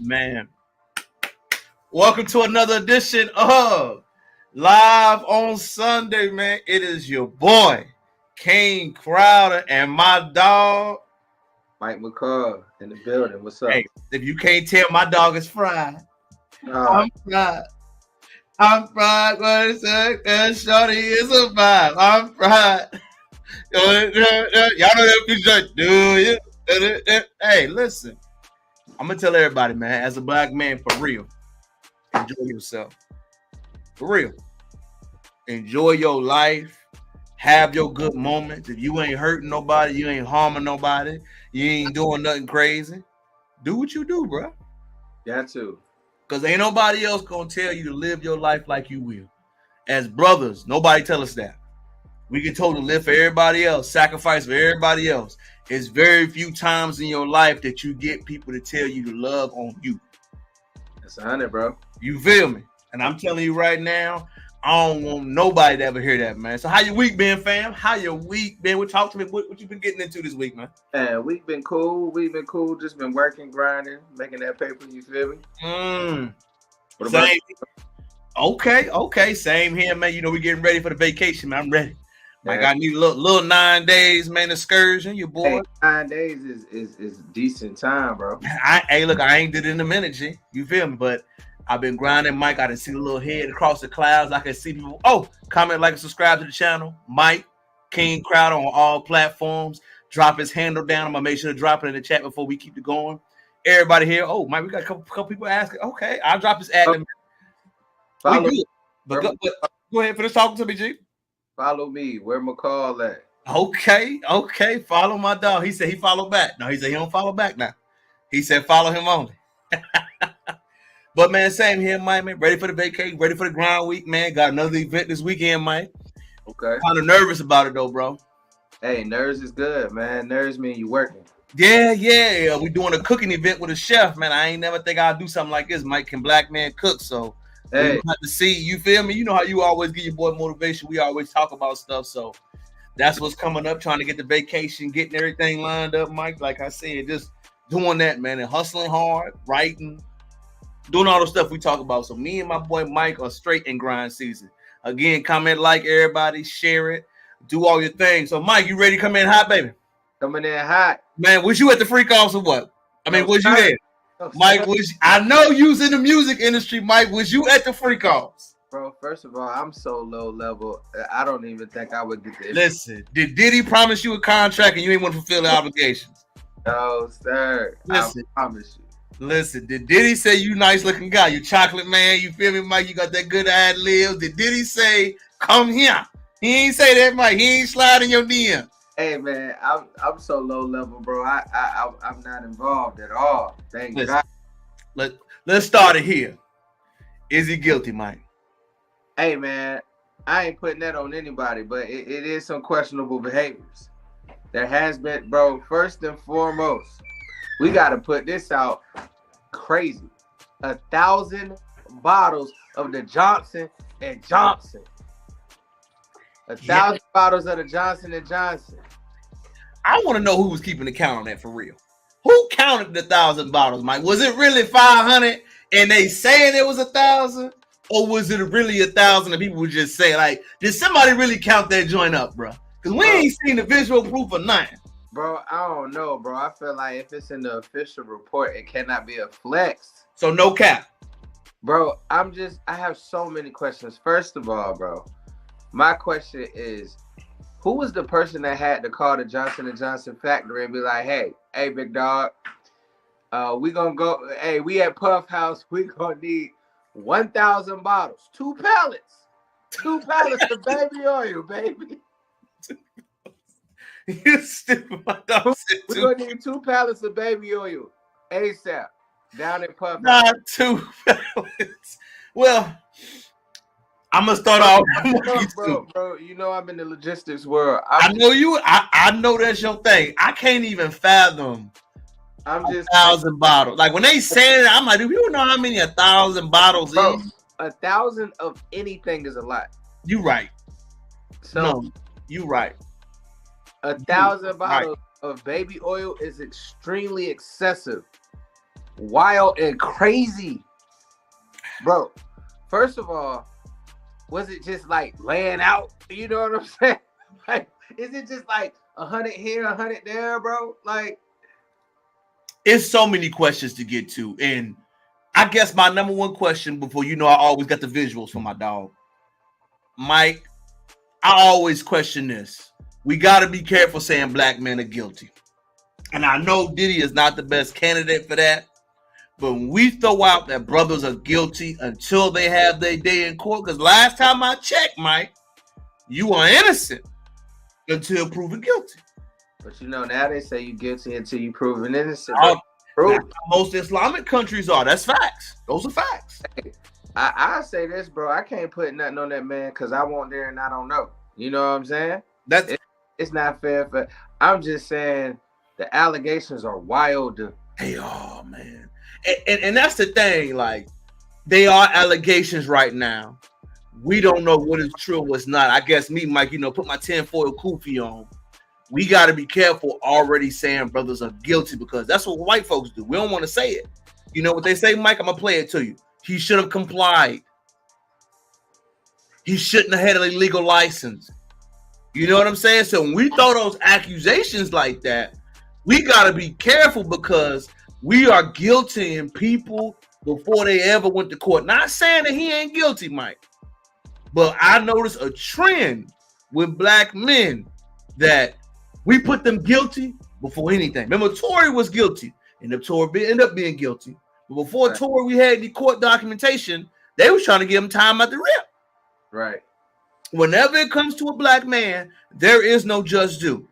Man. Welcome to another edition of Live on Sunday, man. It is your boy, King Crowder, and my dog, Mike McCall in the building. What's up? Hey, if you can't tell, my dog is fried. I'm fried. I'm fried. What is it? Shorty is a vibe. I'm fried. Y'all know that picture, do you? Hey, listen. I'm gonna tell everybody, man, as a black man, for real, enjoy yourself. For real. Enjoy your life. Have your good moments. If you ain't hurting nobody, you ain't harming nobody, you ain't doing nothing crazy, do what you do, bro. Got to. Because ain't nobody else gonna tell you to live your life like you will. As brothers, nobody tell us that. We get told to live for everybody else, sacrifice for everybody else. It's very few times in your life that you get people to tell you to love on you. That's 100, bro. You feel me? And I'm telling you right now, I don't want nobody to ever hear that, man. So how your week been, fam? How your week been? Talk to me. What you been getting into this week, man? We've been cool. Just been working, grinding, making that paper. You feel me? What about you? Okay. Same here, man. You know, we getting ready for the vacation, man. I'm ready. Like, I need a little 9 days, man, excursion, your boy. Hey, 9 days is decent time, bro. I ain't did it in a minute, G. You feel me? But I've been grinding, Mike. I done see the little head across the clouds. I can see people. Oh, comment, like, and subscribe to the channel. Mike, King Crowder on all platforms. Drop his handle down. I'm going to make sure to drop it in the chat before we keep it going. Everybody here. Oh, Mike, we got a couple people asking. Okay, I'll drop his ad. Follow we good. But go ahead, finish talking to me, G. Follow me. Where McCall at? Okay. Follow my dog. He said he followed back. No, he said he don't follow back now. He said follow him only. But, man, same here, Mike, man. Ready for the vacation, ready for the grind week, man. Got another event this weekend, Mike. Okay. Kind of nervous about it, though, bro. Hey, nerves is good, man. Nerves mean you working. Yeah. We doing a cooking event with a chef, man. I ain't never think I'd do something like this. Mike, can black man cook? So, hey, we have to see. You feel me? You know how you always give your boy motivation. We always talk about stuff. So, that's what's coming up, trying to get the vacation, getting everything lined up, Mike. Like I said, just doing that, man, and hustling hard, writing, doing all the stuff we talk about. So me and my boy Mike are straight in grind season. Again, comment, like, everybody, share it, do all your things. So Mike, you ready to come in hot, baby? Coming in hot. Man, was you at the freak offs or what? I mean, was you there? Mike, I know you was in the music industry, Mike. Was you at the freak offs? Bro, first of all, I'm so low level. I don't even think I would get this. Listen, did Diddy promise you a contract and you ain't want to fulfill the obligations? No, sir. Listen. I promise you. Listen, did Diddy say you nice looking guy? You chocolate man, you feel me, Mike? You got that good ad libs. Did Diddy say, come here? He ain't say that, Mike. He ain't sliding your DM. Hey man, I'm so low level, bro. I'm not involved at all. Thank God. Let's start it here. Is he guilty, Mike? Hey man, I ain't putting that on anybody, but it is some questionable behaviors. There has been, bro. First and foremost, we got to put this out crazy. 1,000 bottles of the Johnson & Johnson. 1,000 bottles of the Johnson & Johnson. I want to know who was keeping the count on that for real. Who counted the 1,000 bottles, Mike? Was it really 500 and they saying it was 1,000? Or was it really 1,000 and people were just saying, like, did somebody really count that joint up, bro? Because we ain't seen the visual proof of nothing. Bro, I don't know, bro. I feel like if it's in the official report, it cannot be a flex. So no cap. Bro, I have so many questions. First of all, bro, my question is, who was the person that had to call the Johnson & Johnson factory and be like, hey, big dog, we gonna go, hey, we at Puff House, we gonna need 1,000 bottles, 2 pallets of baby oil, baby. You stupid. We're gonna need 2 pallets of baby oil ASAP down in Puff. Not 2 pallets. Well, I'm gonna start off. Bro, you know I'm in the logistics world. I know you. I know that's your thing. I can't even fathom. I'm just 1,000 bottles. Like when they say it, I'm like, do you know how many 1,000 bottles bro, is? 1,000 of anything is a lot. You right. So no, you right. 1,000 bottles of baby oil is extremely excessive, wild, and crazy. Bro, first of all, was it just like laying out? You know what I'm saying? Like, is it just like 100 here, 100 there, bro? Like, it's so many questions to get to. And I guess my number one question before, I always got the visuals for my dog. Mike, I always question this. We got to be careful saying black men are guilty. And I know Diddy is not the best candidate for that. But when we throw out that brothers are guilty until they have their day in court, because last time I checked, Mike, you are innocent until proven guilty. But now they say you're guilty until you proven innocent. Most Islamic countries are. That's facts. Those are facts. Hey, I say this, bro. I can't put nothing on that man because I won't there and I don't know. You know what I'm saying? It's not fair. I'm just saying the allegations are wild. Hey, oh man. And that's the thing, like, they are allegations right now. We don't know what is true, what's not. I guess me, Mike, put my tinfoil kufi on. We got to be careful already saying brothers are guilty because that's what white folks do. We don't want to say it. You know what they say, Mike? I'm going to play it to you. He should have complied. He shouldn't have had a legal license. You know what I'm saying? So when we throw those accusations like that, we got to be careful because we are guilty in people before they ever went to court. Not saying that he ain't guilty, Mike. But I noticed a trend with black men that we put them guilty before anything. Remember, Tory was guilty, and if Tory ended up being guilty. But before Tory, we had the court documentation. They was trying to give him time at the rip. Right. Whenever it comes to a black man, there is no just due.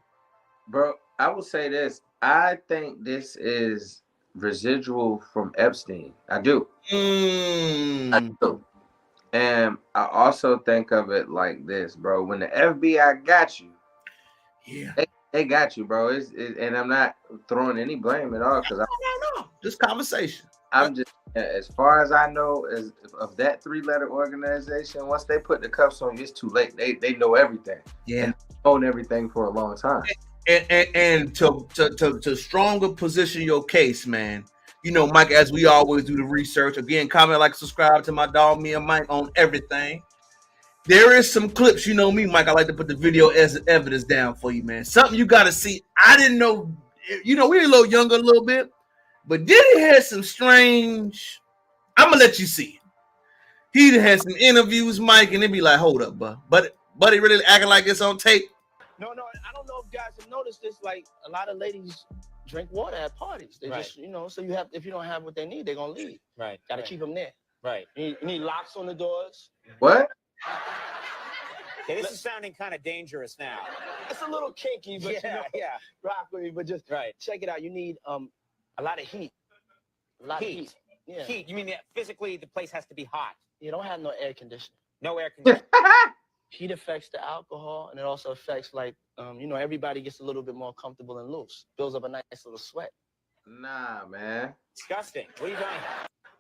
Bro, I will say this. I think this is residual from Epstein. I do. I do. And I also think of it like this, bro. When the FBI got you, they got you, bro. And I'm not throwing any blame at all because no. Just conversation. I'm just, as far as I know, as of that 3-letter organization, once they put the cuffs on you, it's too late. They know everything. Yeah, and own everything for a long time. And to stronger position your case, man. Mike, as we always do the research. Again, comment, like, subscribe to my dog, me and Mike, on everything. There is some clips, me, Mike. I like to put the video as evidence down for you, man. Something you got to see. I didn't know. We were a little younger, a little bit, but Diddy had some strange. I'm gonna let you see. He had some interviews, Mike, and it'd be like, hold up, but he really acting like it's on tape. No, I don't know if guys have noticed this. Like, a lot of ladies drink water at parties. They just, so you have, if you don't have what they need, they're gonna leave. Right. Gotta keep them there. Right. You need locks on the doors. What? Okay, this is sounding kind of dangerous now. It's a little kinky, but rock with me. But just check it out. You need a lot of heat. A lot of heat. Yeah. Heat. You mean that physically the place has to be hot? You don't have no air conditioning. No air conditioning. Heat affects the alcohol, and it also affects, like, everybody gets a little bit more comfortable and loose. Builds up a nice little sweat. Nah, man. Disgusting. What are you doing?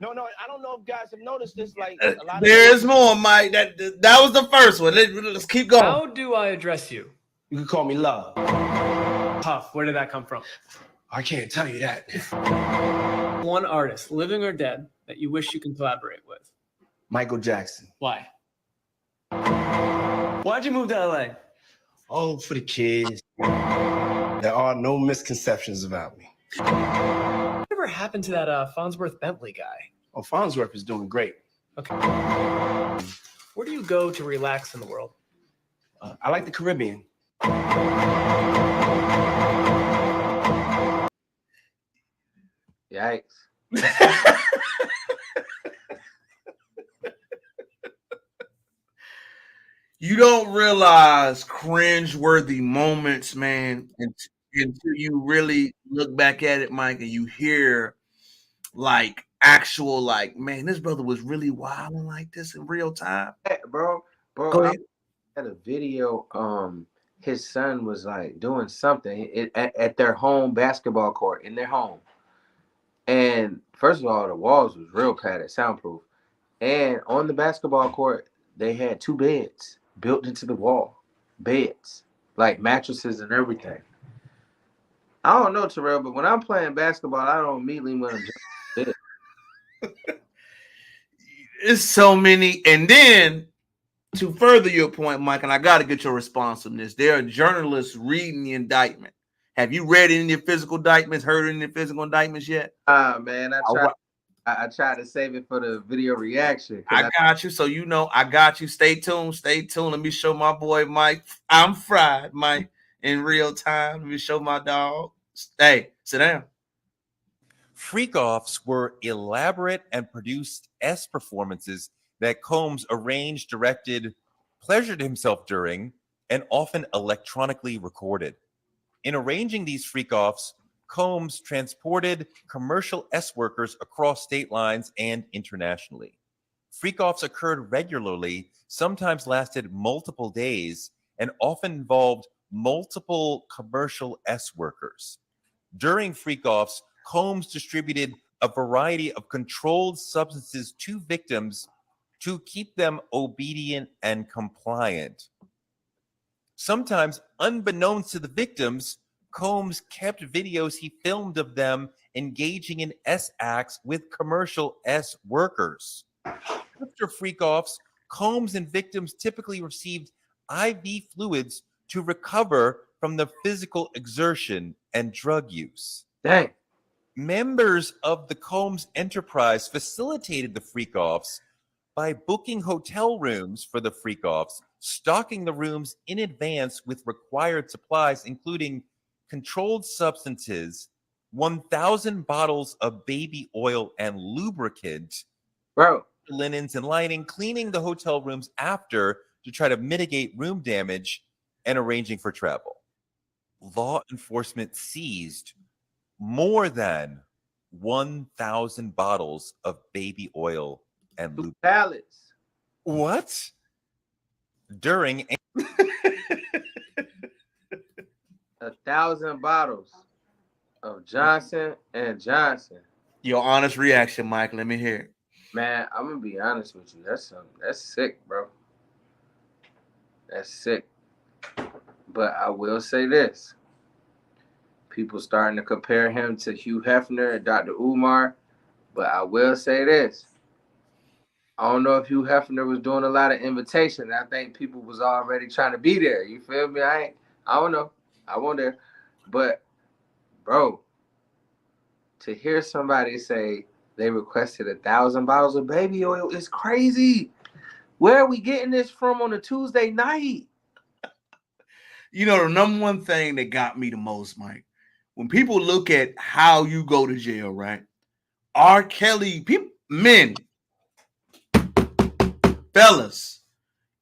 No, I don't know if guys have noticed this. Like, a lot there's more, Mike. That was the first one. Let's keep going. How do I address you? You can call me Love. Tough. Where did that come from? I can't tell you that. One artist, living or dead, that you wish you can collaborate with. Michael Jackson. Why? Why'd you move to LA? Oh, for the kids. There are no misconceptions about me. Whatever happened to that Farnsworth Bentley guy? Oh, Farnsworth is doing great. Okay. Where do you go to relax in the world? I like the Caribbean. Yikes. You don't realize cringe-worthy moments, man, until you really look back at it, Mike, and you hear, like, actual, like, man, this brother was really wilding like this in real time. Hey, bro, Go ahead. I had a video. His son was like doing something at their home basketball court in their home, and first of all, the walls was real padded, soundproof, and on the basketball court they had 2 beds built into the wall, beds, like mattresses and everything. I don't know, Terrell, but when I'm playing basketball, I don't immediately want to jump. It's so many. And then to further your point, Mike, and I got to get your response on this. There are journalists reading the indictment. Have you read any of the physical indictments, heard any of the physical indictments yet? Man, I tried to save it for the video reaction. I got you. So you know, I got you. Stay tuned. Stay tuned. Let me show my boy Mike. I'm fried, Mike, in real time. Let me show my dog. Hey, sit down. Freak-offs were elaborate and produced S performances that Combs arranged, directed, pleasured himself during, and often electronically recorded. In arranging these freak-offs, Combs transported commercial S workers across state lines and internationally. Freak-offs occurred regularly, sometimes lasted multiple days, and often involved multiple commercial S workers. During freak-offs, Combs distributed a variety of controlled substances to victims to keep them obedient and compliant. Sometimes, unbeknownst to the victims, Combs kept videos he filmed of them engaging in S acts with commercial S workers. After freak-offs, Combs and victims typically received IV fluids to recover from the physical exertion and drug use. Dang. Members of the Combs enterprise facilitated the freak-offs by booking hotel rooms for the freak-offs, stocking the rooms in advance with required supplies, including controlled substances, 1,000 bottles of baby oil and lubricant, Bro, linens and lining, cleaning the hotel rooms after to try to mitigate room damage, and arranging for travel. Law enforcement seized more than 1,000 bottles of baby oil and lubricant. pallets. What? During 1,000 bottles of Johnson and Johnson. Your honest reaction, Mike. Let me hear it. Man, I'm gonna be honest with you. That's sick, bro. That's sick. But I will say this. People starting to compare him to Hugh Hefner and Dr. UMAR. But I will say this. I don't know if Hugh Hefner was doing a lot of invitation. I think people was already trying to be there. You feel me? I don't know. I wasn't there. But, bro, to hear somebody say they requested 1,000 bottles of baby oil is crazy. Where are we getting this from on a Tuesday night? You know, the number one thing that got me the most, Mike, when people look at how you go to jail, right? R. Kelly, men, fellas,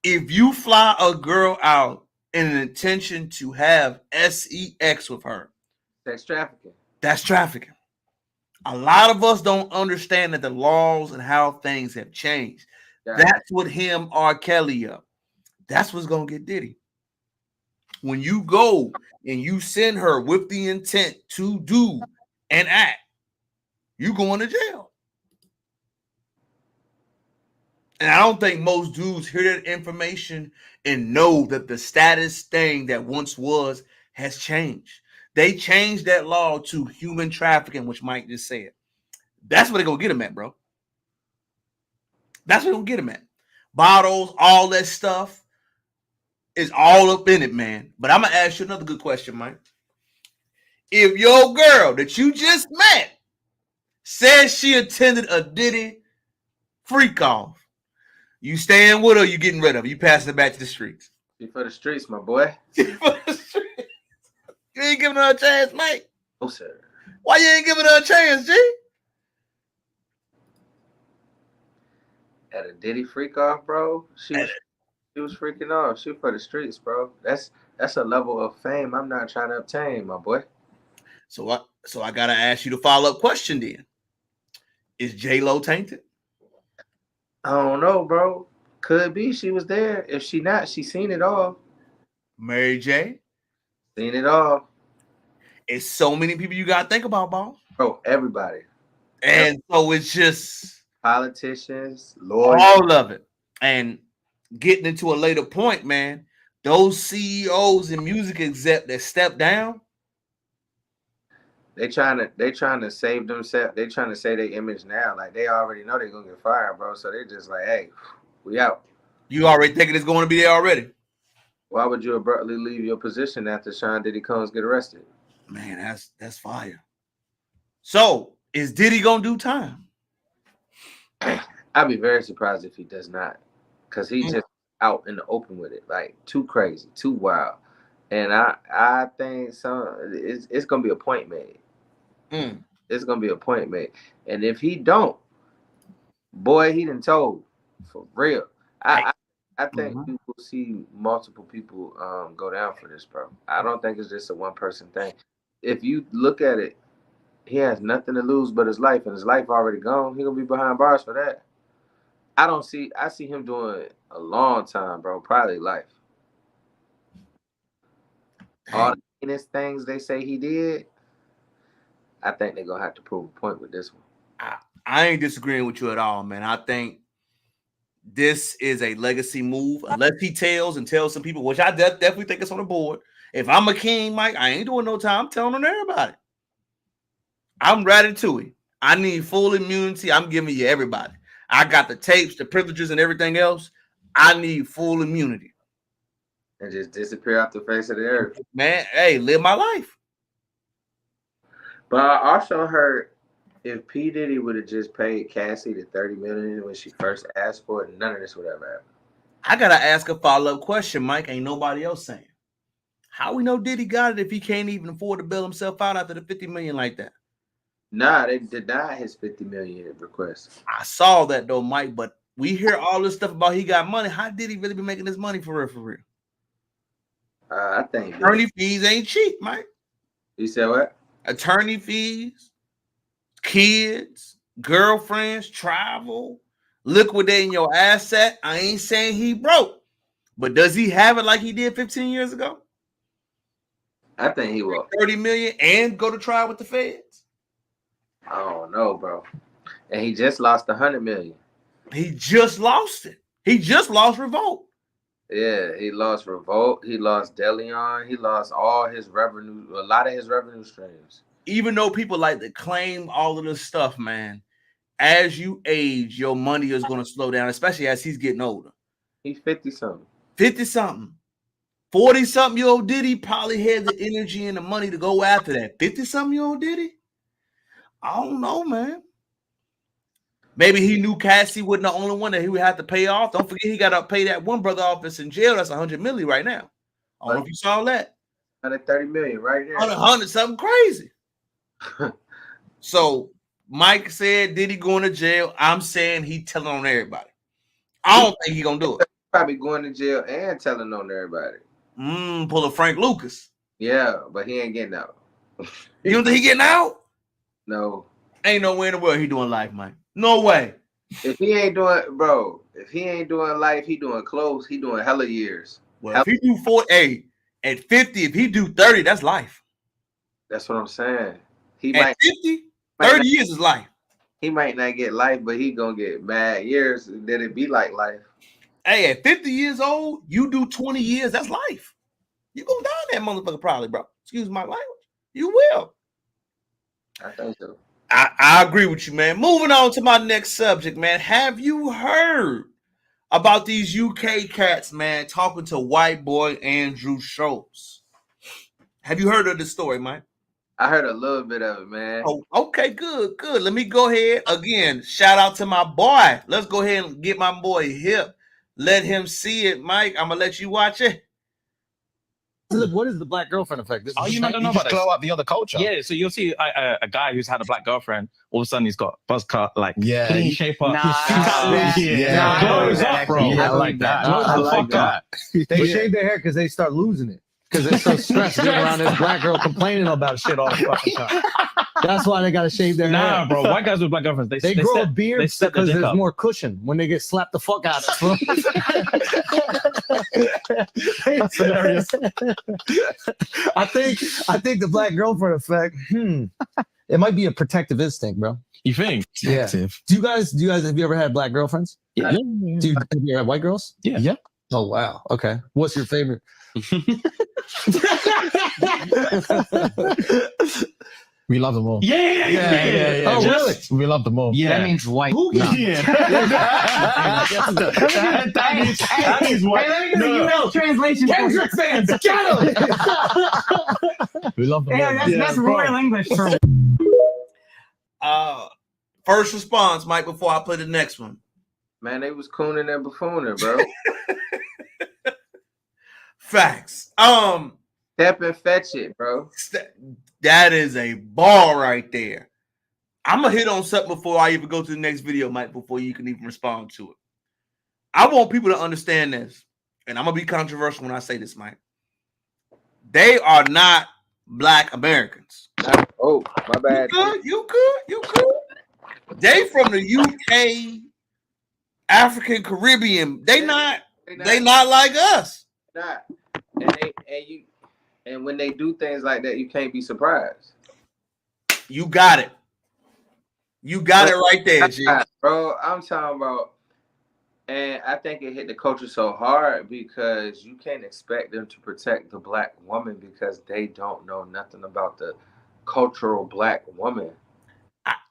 if you fly a girl out in an intention to have sex with her, Sex trafficking. That's trafficking. A lot of us don't understand that the laws and how things have changed. Yeah. That's what him, R. Kelly, up. That's what's going to get Diddy. When you go and you send her with the intent to do and act, you going to jail. And I don't think most dudes hear that information and know that the status thing that once was has changed. They changed that law to human trafficking, which Mike just said. That's what they're going to get him at, bro. That's what they're going to get him at. Bottles, all that stuff is all up in it, man. But I'm going to ask you another good question, Mike. If your girl that you just met says she attended a Diddy freak off, you staying with her, you getting rid of her, you passing it back to the streets. She for the streets, my boy. You ain't giving her a chance, Mike. No, sir. Why you ain't giving her a chance, G? At a Diddy freak off, bro. She was freaking off. She for the streets, bro. That's a level of fame I'm not trying to obtain, my boy. So I gotta ask you the follow-up question then. Is J-Lo tainted? I don't know, bro. Could be she was there. If she not, she seen it all. Mary J? Seen it all. It's so many people you gotta think about, boss. Bro, everybody. And so it's just politicians, lawyers. All of it. And getting into a later point, man, those CEOs and music exec that step down, They trying to save themselves. They trying to save their image now. Like they already know they're gonna get fired, bro. So they just like, hey, we out. You already thinking it's going to be there already? Why would you abruptly leave your position after Sean Diddy Combs get arrested? Man, that's fire. So is Diddy gonna do time? I'd be very surprised if he does not, because he's just out in the open with it, like too crazy, too wild. And I think it's gonna be a point made. It's gonna be a point made. And if he don't, boy, he done told for real. I think we will see multiple people go down for this, bro. I don't think it's just a one person thing. If you look at it, he has nothing to lose but his life, and his life already gone. He gonna be behind bars for that. I see him doing a long time, bro. Probably life. All the heinous things they say he did, I think they're gonna have to prove a point with this one. I ain't disagreeing with you at all, man. I think this is a legacy move, unless he tells some people, which I definitely think it's on the board. If I'm a king, Mike, I ain't doing no time. I'm telling on everybody. I'm Ratatouille. I need full immunity. I'm giving you everybody. I got the tapes, the privileges, and everything else. I need full immunity. And just disappear off the face of the earth. Man, hey, live my life. But I also heard if P. Diddy would have just paid Cassie the $30 million when she first asked for it, none of this would have happened. I gotta ask a follow-up question, Mike. Ain't nobody else saying. How we know Diddy got it if he can't even afford to bail himself out after the $50 million like that? Nah, they denied his $50 million request. I saw that though, Mike. But we hear all this stuff about he got money. How did he really be making this money for real? For real? I think attorney fees ain't cheap, Mike. You said what? Attorney fees, kids, girlfriends, travel, liquidating your asset. I ain't saying he broke, but does he have it like he did 15 years ago? I think he will. 30 million and go to trial with the feds. I don't know, bro. And he just lost $100 million. He just lost it. He just lost Revolt. Yeah, he lost Revolt. He lost Deleon. He lost all his revenue, a lot of his revenue streams. Even though people like to claim all of this stuff, man, as you age, your money is going to slow down, especially as he's getting older. He's 50-something. 50-something. 40-something-year-old Diddy probably had the energy and the money to go after that. 50-something-year-old Diddy? I don't know, man. Maybe he knew Cassie wasn't the only one that he would have to pay off. Don't forget he got to pay that one brother off that's in jail. That's $100 million right now. I don't know if you saw that. $130 million right there. 100 something crazy. So Mike said, Diddy going to jail? I'm saying he telling on everybody. I don't think he gonna do it. Probably going to jail and telling on everybody. Pull a Frank Lucas. Yeah, but he ain't getting out. You don't think he getting out? No. Ain't no way in the world he doing life, Mike. No way. If he ain't doing life, he doing close. He doing hella years. Well, if he do 48 at 50, if he do 30, that's life. That's what I'm saying. He at 50, 30 years is life. He might not get life, but he gonna get mad years. Then it be like life. Hey, at 50 years old, you do 20 years, that's life. You gonna die in that motherfucker probably, bro. Excuse my language. You will. I think so. I agree with you, man. Moving on to my next subject, man. Have you heard about these UK cats, man, talking to white boy Andrew Schultz? Have you heard of this story, Mike? I heard a little bit of it, man. Oh, okay, good. Let me go ahead. Again, shout out to my boy. Let's go ahead and get my boy hip. Let him see it, Mike. I'm going to let you watch it. What is the black girlfriend effect? You might not know about this. Blow up the other culture. Yeah, so you'll see a guy who's had a black girlfriend. All of a sudden, he's got buzz cut, like clean shape up. Blows up, bro. Yeah, I like that. I like that. They shave their hair because they start losing it. Because they're so stressed being around this black girl complaining about shit all the fucking time. That's why they gotta shave their hair. Nah, bro. White guys with black girlfriends, they grow a beard because there's more cushion when they get slapped the fuck out of them. That's hilarious. I think the black girlfriend effect. It might be a protective instinct, bro. You think? Yeah. Do you guys have you ever had black girlfriends? Yeah. Have you ever had white girls? Yeah. Oh wow. Okay. What's your favorite? We love them all. Yeah. Oh, really? We love them all. Yeah. That means white. Who? Nah. Yeah. that means white. Hey, let me get a U.S. translation. Kendrick fans, get him. We love them all. Yeah, that's royal English for First response, Mike, before I play the next one. Man, they was cooning and buffooning, bro. Facts. Step and fetch it, bro. That is a ball right there. I'm gonna hit on something before I even go to the next video, Mike, before you can even respond to it. I want people to understand this, and I'm gonna be controversial when I say this, Mike. They are not Black Americans. Oh, my bad. You good. They from the UK, African, Caribbean. They not like us. Not. And when they do things like that, you can't be surprised. You got it. You got it right there, G. Bro, I'm talking about, and I think it hit the culture so hard because you can't expect them to protect the Black woman because they don't know nothing about the cultural Black woman.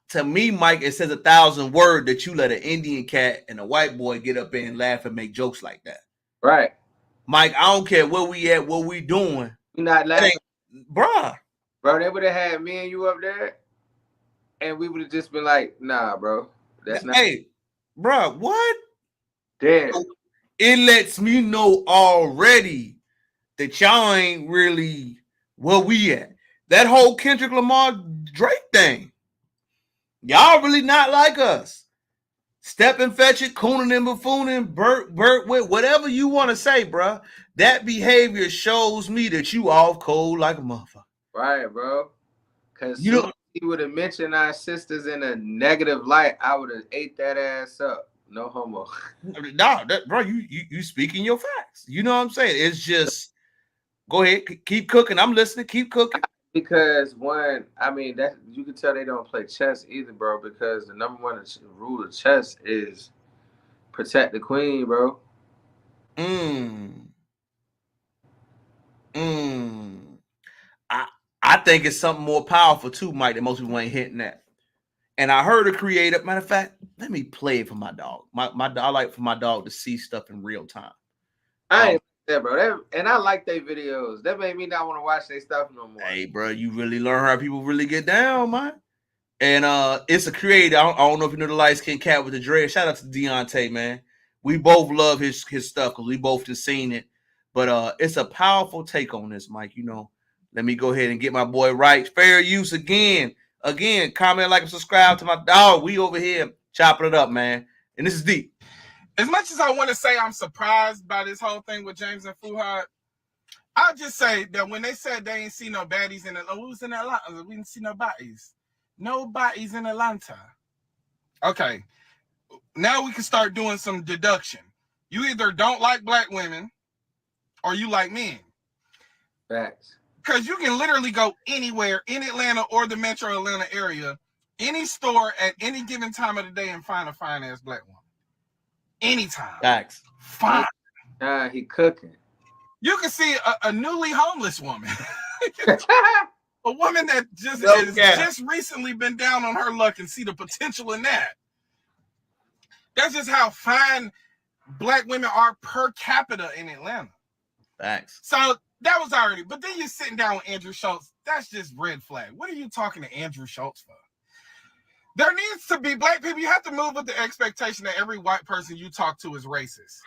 To me, Mike, it says 1,000 words that you let an Indian cat and a white boy get up there and laugh and make jokes like that. Right. Mike, I don't care where we at, what we doing. You're not laughing. Bruh. Bro, they would have had me and you up there, and we would have just been like, nah, bro. That's not. Hey, bruh, what? Damn. It lets me know already that y'all ain't really where we at. That whole Kendrick Lamar Drake thing. Y'all really not like us. Step and fetch it, cooning and buffooning, Bert with whatever you want to say, bruh. That behavior shows me that you off cold like a motherfucker. Right, bro. Because you know, he would have mentioned our sisters in a negative light, I would have ate that ass up. No homo. No, bro, you speaking your facts. You know what I'm saying? It's just, go ahead, keep cooking. I'm listening. Keep cooking. Because one, I mean, that you can tell they don't play chess either, bro. Because the number one rule of chess is protect the queen, bro. I think it's something more powerful too, Mike, that most people ain't hitting at. And I heard a creator. Matter of fact, let me play it for my dog. I like for my dog to see stuff in real time. I ain't that, bro. And I like their videos. That made me not want to watch their stuff no more. Hey, bro, you really learn how people really get down, man. And it's a creator. I don't know if you know the light skin cat with the dread. Shout out to Deontay, man. We both love his stuff because we both just seen it. But it's a powerful take on this, Mike. You know, let me go ahead and get my boy right. Fair use again. Again, comment, like, and subscribe to my dog. We over here chopping it up, man. And this is deep. As much as I want to say I'm surprised by this whole thing with James and Fuhad, I'll just say that when they said they ain't see no baddies in Atlanta, who's in Atlanta? We didn't see no baddies. No baddies in Atlanta. Okay. Now we can start doing some deduction. You either don't like Black women or you like men. Facts. Because you can literally go anywhere in Atlanta or the metro Atlanta area, any store at any given time of the day and find a fine-ass Black woman. Anytime. Facts. Fine. Nah, he cooking. You can see a newly homeless woman. A woman that just recently been down on her luck and see the potential in that. That's just how fine Black women are per capita in Atlanta. Thanks. So that was already, but then you're sitting down with Andrew Schultz. That's just red flag. What are you talking to Andrew Schultz for? There needs to be Black people. You have to move with the expectation that every white person you talk to is racist.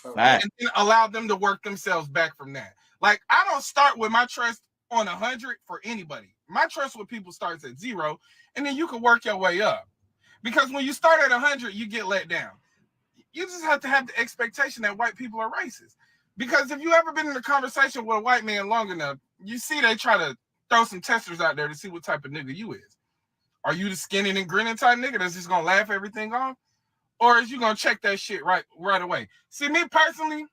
Right. And then allow them to work themselves back from that. Like, I don't start with my trust on 100 for anybody. My trust with people starts at 0, and then you can work your way up. Because when you start at 100, you get let down. You just have to have the expectation that white people are racist. Because if you ever been in a conversation with a white man long enough, you see they try to throw some testers out there to see what type of nigga you is. Are you the skinny and grinning type nigga that's just gonna laugh everything off? Or is you gonna check that shit right away? See, me personally,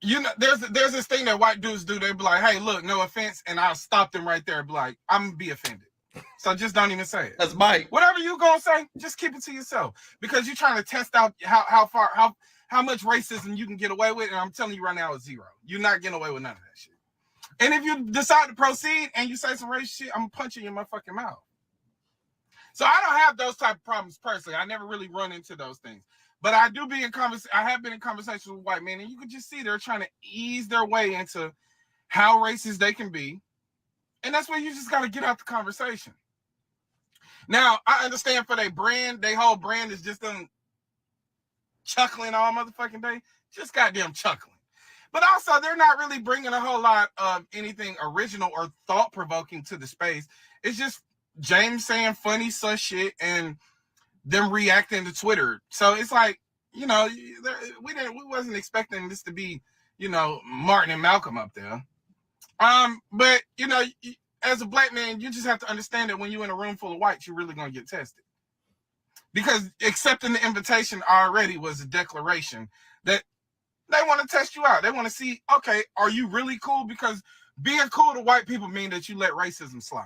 you know, there's this thing that white dudes do. They be like, hey, look, no offense, and I'll stop them right there and be like, I'm gonna be offended. So just don't even say it. That's Mike. Whatever you gonna say, just keep it to yourself. Because you're trying to test out how much racism you can get away with, and I'm telling you right now, it's 0. You're not getting away with none of that shit. And if you decide to proceed and you say some racist shit, I'm punching you in my fucking mouth. So I don't have those type of problems personally. I never really run into those things. But I do be in I have been in conversations with white men, and you can just see they're trying to ease their way into how racist they can be. And that's where you just got to get out the conversation. Now, I understand for their brand, their whole brand is just them chuckling all motherfucking day. Just goddamn chuckling. But also, they're not really bringing a whole lot of anything original or thought-provoking to the space. It's just James saying funny sus shit and them reacting to Twitter. So it's like, you know, we wasn't expecting this to be, you know, Martin and Malcolm up there. But you know, as a black man, you just have to understand that when you're in a room full of whites, you're really gonna get tested. Because accepting the invitation already was a declaration that they want to test you out. They want to see, okay, are you really cool? Because being cool to white people mean that you let racism slide.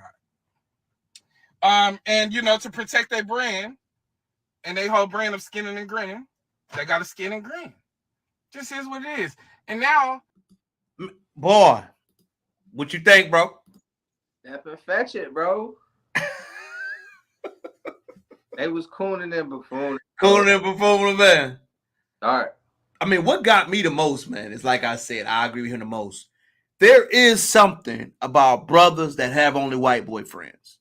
And you know, to protect their brand and their whole brand of skinning and grinning, they got to skin and grin. Just is what it is. And now, boy, what you think, bro? Step and fetch it, bro. They was cooning and buffooning. Cooning and buffooning, man. All right. I mean, what got me the most, man, is like I said, I agree with him the most. There is something about brothers that have only white boyfriends.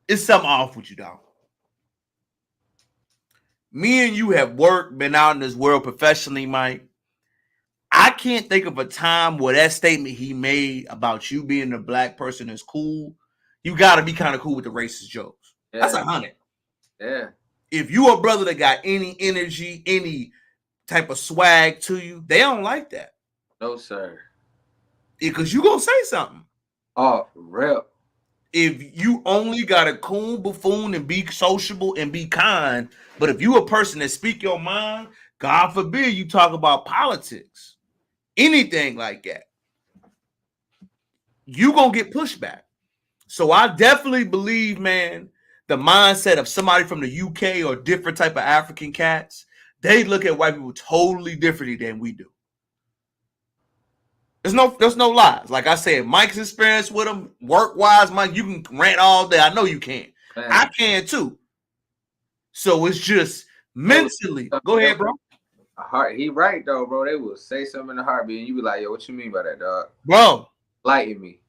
It's something off with you, dog. Me and you have worked, been out in this world professionally, Mike. I can't think of a time where that statement he made about you being a black person is cool. You got to be kind of cool with the racist jokes. Yeah. That's 100. Yeah. If you a brother that got any energy, any type of swag to you, they don't like that. No, sir. Because you gonna say something. Oh, real. If you only got a coon, buffoon, and be sociable and be kind, but if you a person that speak your mind, God forbid you talk about politics, anything like that, you gonna get pushback. So I definitely believe, man, the mindset of somebody from the UK or different type of African cats, they look at white people totally differently than we do. There's no lies. Like I said, Mike's experience with them, work-wise, Mike, you can rant all day. I know you can. Man. I can too. So it's just mentally. Go ahead, bro. He right though, bro. They will say something in a heartbeat, and you be like, "Yo, what you mean by that, dog?" Bro, lighten me.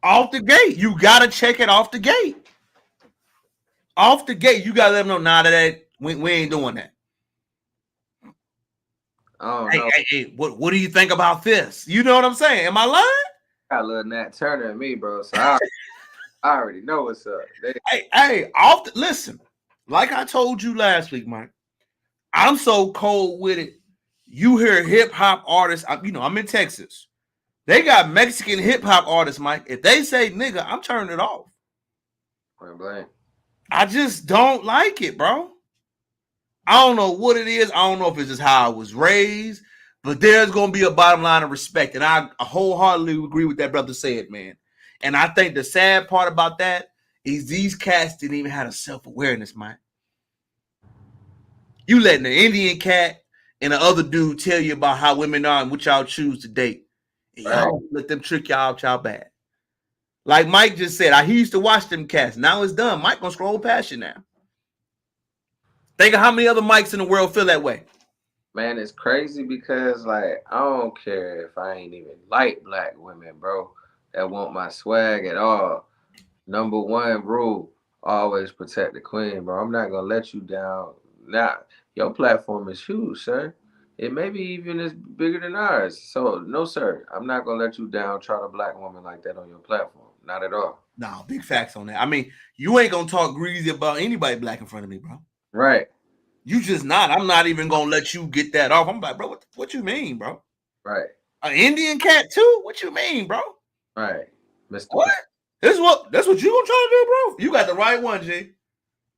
Off the gate, you gotta check it off the gate. Off the gate, you gotta let them know. Nah, that we ain't doing that. Oh, hey, what do you think about this? You know what I'm saying? Am I lying? Got a little Nat Turner in me, bro. So I already know what's up. Listen, like I told you last week, Mike, I'm so cold with it. You hear hip hop artists, I'm in Texas. They got Mexican hip hop artists, Mike. If they say nigga, I'm turning it off. I just don't like it, bro. I don't know what it is. I don't know if it's just how I was raised, but there's going to be a bottom line of respect. And I wholeheartedly agree with that brother said, man. And I think the sad part about that is these cats didn't even have a self-awareness, man. You letting the Indian cat and the other dude tell you about how women are and what y'all choose to date. And y'all let them trick y'all out y'all bad. Like Mike just said, he used to watch them cats. Now it's done. Mike gonna scroll past you now. Think of how many other Mikes in the world feel that way. Man, it's crazy because, like, I don't care if I ain't even like black women, bro, that want my swag at all. Number one rule, always protect the queen, bro. I'm not going to let you down. Now, your platform is huge, sir. It may be even as bigger than ours. So, no, sir, I'm not going to let you down, try a black woman like that on your platform. Not at all. No, big facts on that. I mean, you ain't going to talk greasy about anybody black in front of me, bro. Right. You just not. I'm not even gonna let you get that off. I'm like, bro, what you mean, bro? Right. An Indian cat too? What you mean, bro? Right. Mr. What? That's what you gonna try to do, bro? You got the right one, G.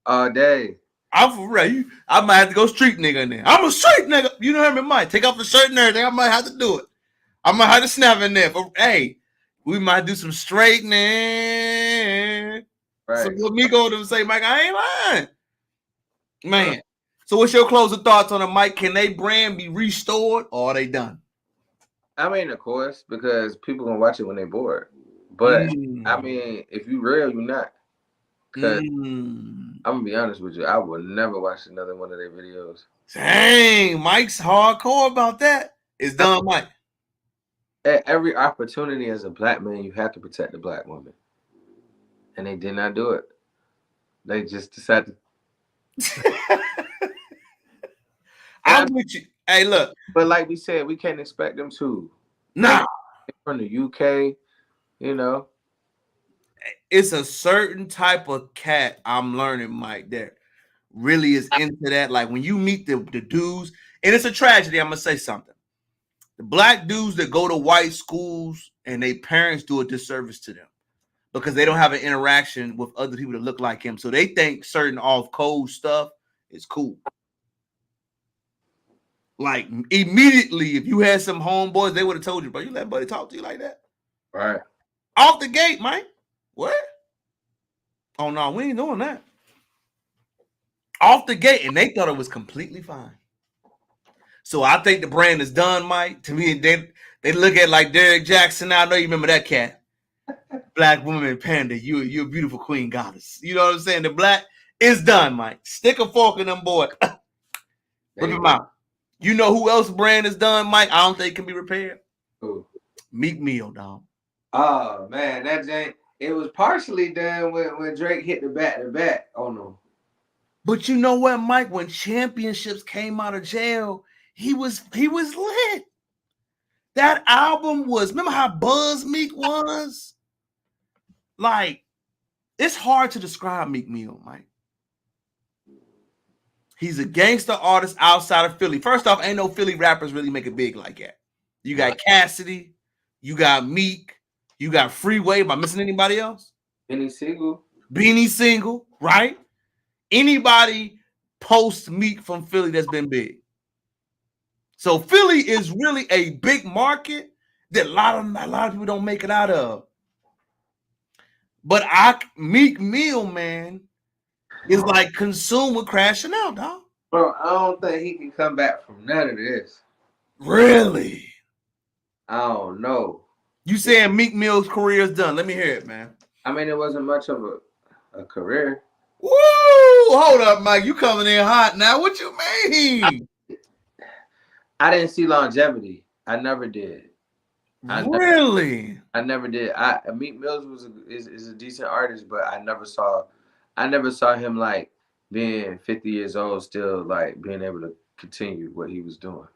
All day. I'm for real. I might have to go street nigga in there. I'm a street nigga. You know what I mean? Might take off the shirt and everything. I might have to do it. I might have to snap in there. But hey, we might do some straightening. Right. So what me go to say, Mike, I ain't lying. Man. So what's your closing thoughts on it, Mike? Can they brand be restored or are they done? I mean, of course, because people gonna watch it when they're bored. But I mean, if you real, you not. Cause I'm gonna be honest with you, I would never watch another one of their videos. Dang, Mike's hardcore about that. It's done, Mike. At every opportunity as a black man, you have to protect the black woman, and they did not do it. They just decided. I'm with you. Hey, look. But like we said, we can't expect them to. Nah. From the UK, you know. It's a certain type of cat I'm learning, Mike, that really is into that. Like when you meet the dudes, and it's a tragedy, I'm going to say something. The black dudes that go to white schools and their parents do a disservice to them because they don't have an interaction with other people that look like him. So they think certain off-code stuff is cool. Like immediately, if you had some homeboys, they would have told you, bro, you let buddy talk to you like that? Right. Off the gate, Mike. What? Oh, no, we ain't doing that. Off the gate, and they thought it was completely fine. So I think the brand is done, Mike. To me, they look at like Derek Jackson. Now I know you remember that cat. Black woman panda. You're a beautiful queen goddess. You know what I'm saying? The black is done, Mike. Stick a fork in them, boy. Rip him out. You know who else brand is done, Mike? I don't think it can be repaired. Who? Meek Mill, dog. Oh man, that Jane. It was partially done when Drake hit the back-to-back. Oh no. But you know what, Mike? When Championships came out of jail, he was lit. That album was, remember how buzz Meek was? Like, it's hard to describe Meek Mill, Mike. He's a gangster artist outside of Philly. First off, ain't no Philly rappers really make it big like that. You got Cassidy, you got Meek, you got Freeway. Am I missing anybody else? Beanie Single, right? Anybody post Meek from Philly that's been big. So Philly is really a big market that a lot of people don't make it out of. But Meek Mill, man, is like consumed with crashing out, dog. Bro, I don't think he can come back from none of this. Really? I don't know. You saying Meek Mill's career is done? Let me hear it, man. I mean, it wasn't much of a career. Woo! Hold up, Mike. You coming in hot now. What you mean? I didn't see longevity. I never did. Really? I never did. Meek Mills is a decent artist, but I never saw him like being 50 years old, still like being able to continue what he was doing.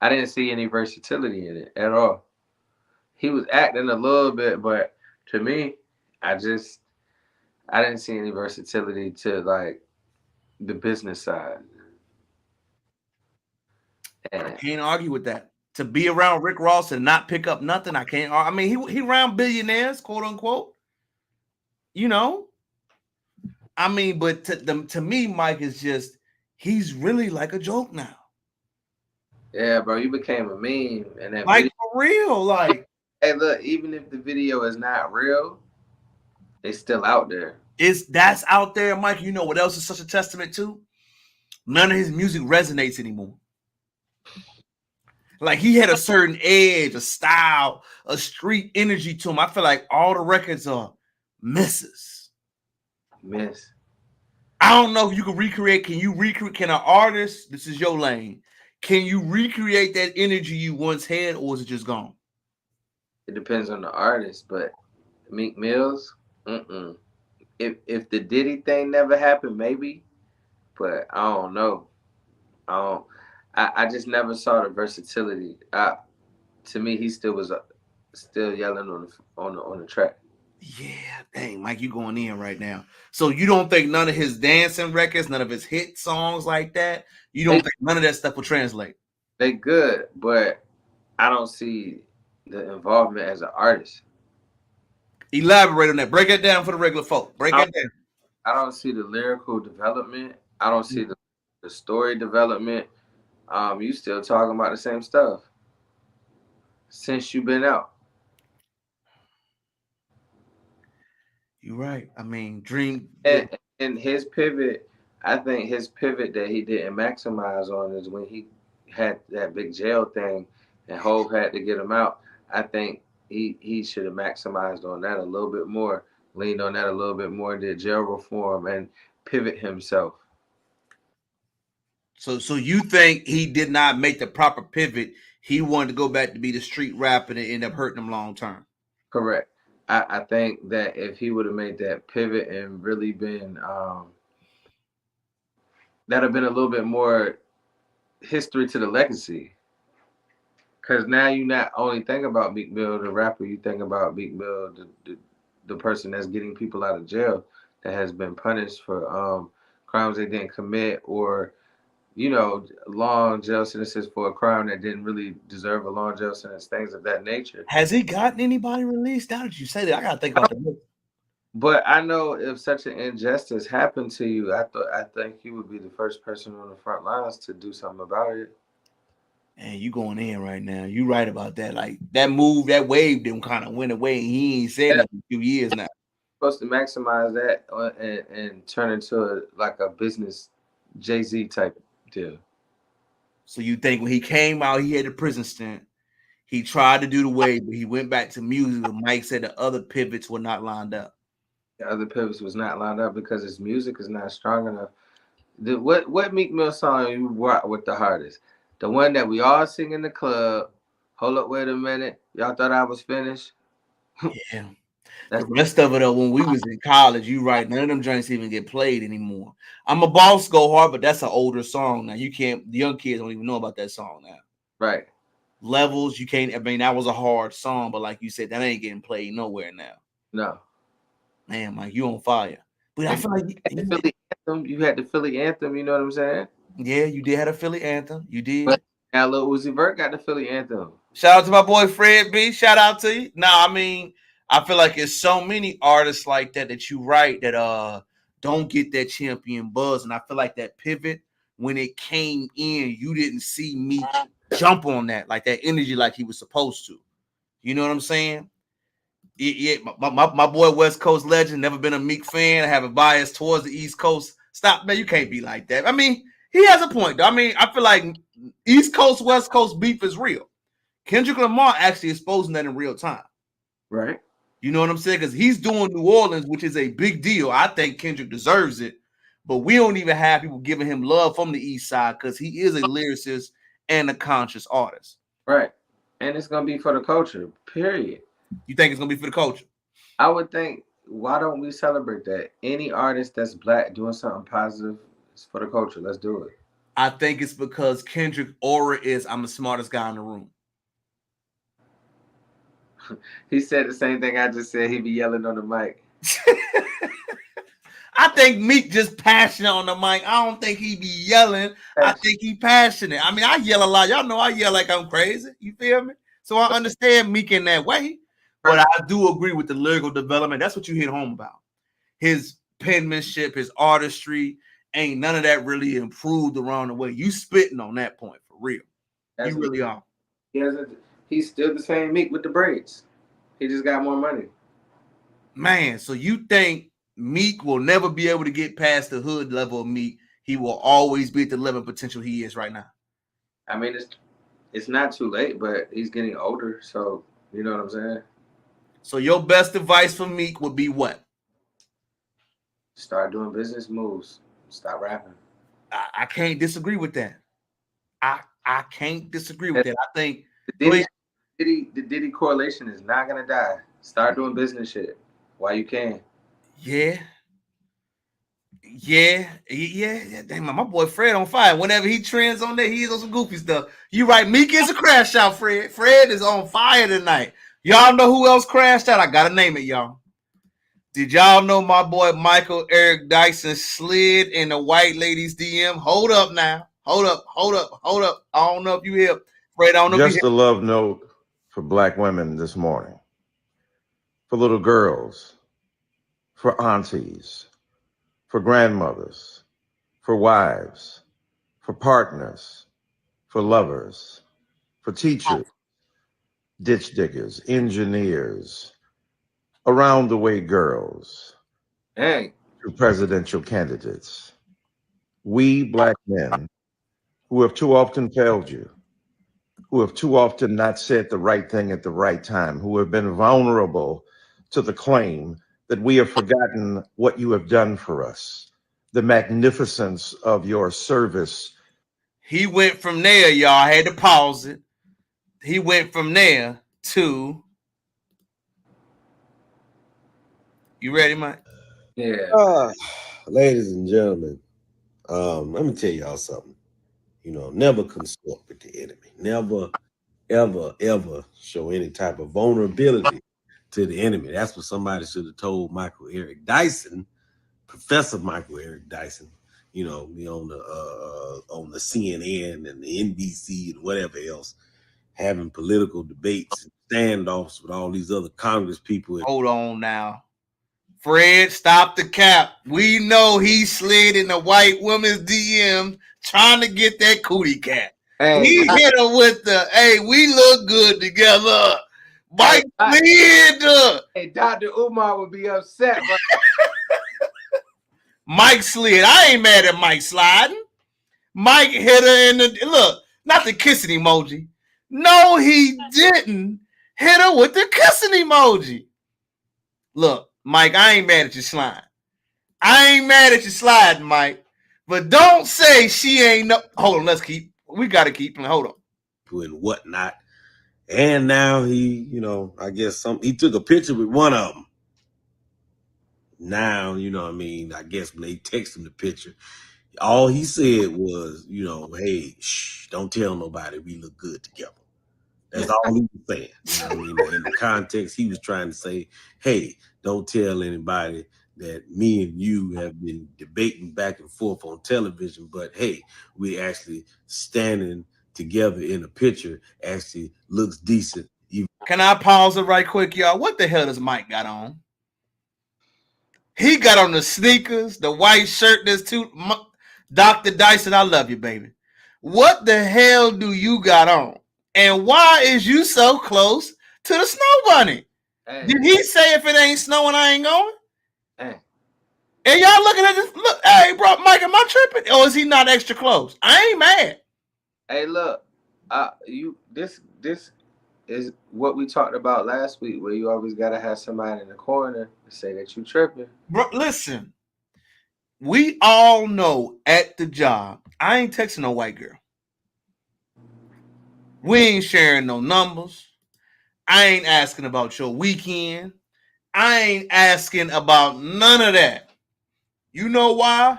I didn't see any versatility in it at all. He was acting a little bit, but to me, I didn't see any versatility to like the business side. And I can't argue with that. To be around Rick Ross and not pick up nothing, I can't. I mean, he around billionaires, quote unquote. You know, I mean, but to me, Mike is just he's really like a joke now. Yeah, bro, you became a meme, and that like for real, like. Hey, look, even if the video is not real, it's still out there. That's out there, Mike. You know what else is such a testament to? None of his music resonates anymore. Like he had a certain edge, a style, a street energy to him. I feel like all the records are misses. Miss. I don't know if you can recreate. Can you recreate? Can an artist? This is your lane. Can you recreate that energy you once had, or is it just gone? It depends on the artist, but Meek Mills, If the Diddy thing never happened, maybe, but I don't know. I just never saw the versatility. To me, he still was still yelling on the track. Yeah, dang, Mike, you going in right now. So you don't think none of his dancing records, none of his hit songs like that, you don't think none of that stuff will translate? They good, but I don't see the involvement as an artist. Elaborate on that. Break it down for the regular folk. Break it down. I don't see the lyrical development. I don't see the story development. You still talking about the same stuff since you've been out. You're right. I mean, Dream and his pivot. I think his pivot that he didn't maximize on is when he had that big jail thing, and Hov had to get him out. I think he should have maximized on that a little bit more, leaned on that a little bit more, did jail reform and pivot himself. So you think he did not make the proper pivot? He wanted to go back to be the street rapper and it ended up hurting him long term. Correct. I think that if he would have made that pivot and really been, that'd have been a little bit more history to the legacy. Because now you not only think about Meek Mill, the rapper, you think about Meek Mill, the person that's getting people out of jail that has been punished for crimes they didn't commit, or long jail sentences for a crime that didn't really deserve a long jail sentence, things of that nature. Has he gotten anybody released? How did you say that? I gotta think about that. But I know if such an injustice happened to you, I think you would be the first person on the front lines to do something about it. And you going in right now. You right about that. Like that move, that wave them kind of went away, and he ain't said that in a few years now. Supposed to maximize that and turn into a business Jay-Z type deal. So you think when he came out, he had a prison stint. He tried to do the wave, but he went back to music. And Mike said the other pivots were not lined up. The other pivots was not lined up because his music is not strong enough. What Meek Mill song you rock with the hardest? The one that we all sing in the club. Hold up, wait a minute. Y'all thought I was finished? Yeah. The rest of it, though, when we was in college, you right, none of them joints even get played anymore. I'm a Boss Go Hard, but that's an older song now. You can't, the young kids don't even know about that song now. Right. Levels, you can't, I mean, that was a hard song, but like you said, that ain't getting played nowhere now. No. Man, Mike, you on fire. But I feel like you had the Philly anthem, you know what I'm saying? Yeah, you did have a Philly anthem. You did. But now Lil Uzi Vert got the Philly anthem. Shout out to my boy Fred B. Shout out to you. Nah, I mean, I feel like there's so many artists like that you write that don't get that champion buzz. And I feel like that pivot, when it came in, you didn't see me jump on that, like that energy like he was supposed to. You know what I'm saying? Yeah, my boy West Coast legend, never been a Meek fan. I have a bias towards the East Coast. Stop, man. You can't be like that. I mean, he has a point, though. I mean, I feel like East Coast, West Coast beef is real. Kendrick Lamar actually exposing that in real time. Right. You know what I'm saying? Because he's doing New Orleans, which is a big deal. I think Kendrick deserves it. But we don't even have people giving him love from the East Side because he is a lyricist and a conscious artist. Right. And it's going to be for the culture, period. You think it's going to be for the culture? I would think, why don't we celebrate that? Any artist that's black doing something positive is for the culture. Let's do it. I think it's because Kendrick aura is, I'm the smartest guy in the room. He said the same thing I just said. He be yelling on the mic. I think Meek just passionate on the mic. I don't think he be yelling. I think he passionate. I mean, I yell a lot. Y'all know I yell like I'm crazy. You feel me? So I understand Meek in that way. But I do agree with the lyrical development. That's what you hit home about. His penmanship, his artistry, ain't none of that really improved around the way. You spitting on that point for real. You really are. He's still the same Meek with the braids. He just got more money. Man, so you think Meek will never be able to get past the hood level of Meek? He will always be at the level potential he is right now. I mean, it's not too late, but he's getting older. So, you know what I'm saying? So your best advice for Meek would be what? Start doing business moves. Stop rapping. I can't disagree with that. I can't disagree with that. I think the Diddy correlation is not gonna die. Start doing business shit while you can. Yeah. Damn, my boy Fred on fire. Whenever he trends on there, he is on some goofy stuff. You right, Meek is a crash out, Fred. Fred is on fire tonight. Y'all know who else crashed out? I gotta name it, y'all. Did y'all know my boy Michael Eric Dyson slid in the white lady's DM? Hold up now. Hold up. I don't know if you hear. Fred, I don't know Just if you a love note for Black women this morning. For little girls. For aunties. For grandmothers. For wives. For partners. For lovers. For teachers. Ditch diggers. Engineers. Around the way girls. Hey. To presidential candidates. We Black men who have too often failed you who have too often not said the right thing at the right time, who have been vulnerable to the claim that we have forgotten what you have done for us, the magnificence of your service. He went from there, y'all. I had to pause it. He went from there to. You ready, Mike? Yeah. Ladies and gentlemen, let me tell y'all something. You know, never consort with the enemy. Never, ever, ever show any type of vulnerability to the enemy. That's what somebody should have told Michael Eric Dyson, Professor Michael Eric Dyson. You know, be on the CNN and the NBC and whatever else, having political debates and standoffs with all these other Congress people. Hold on now. Fred, stop the cap. We know he slid in the white woman's DM trying to get that cootie cat. Hey, he hit her with the, hey, we look good together. Mike slid. Hey, Dr. Umar would be upset. Mike slid. I ain't mad at Mike sliding. Mike hit her in the, look, not the kissing emoji. No, he didn't hit her with the kissing emoji. Look. Mike, I ain't mad at you sliding. I ain't mad at you sliding, Mike. But don't say she ain't no. Hold on, we got to keep playing. Hold on. And whatnot. And now he, you know, I guess he took a picture with one of them. Now, you know what I mean? I guess when they text him the picture, all he said was, you know, hey, shh, don't tell nobody we look good together. That's all he was saying. You know what I mean? In the context, he was trying to say, hey, don't tell anybody that me and you have been debating back and forth on television, but hey, we actually standing together in a picture actually looks decent. Can I pause it right quick, y'all? What the hell does Mike got on? He got on the sneakers, the white shirt. There's two. Dr. Dyson, I love you, baby. What the hell do you got on? And why is you so close to the snow bunny? Hey. Did he say if it ain't snowing, I ain't going? Hey. And y'all looking at this? Look, hey, bro, Mike, am I tripping? Or is he not extra close? I ain't mad. Hey, look, this is what we talked about last week, where you always gotta have somebody in the corner to say that you tripping. Bro, listen, we all know at the job, I ain't texting no white girl. We ain't sharing no numbers. I ain't asking about your weekend. I ain't asking about none of that. You know why?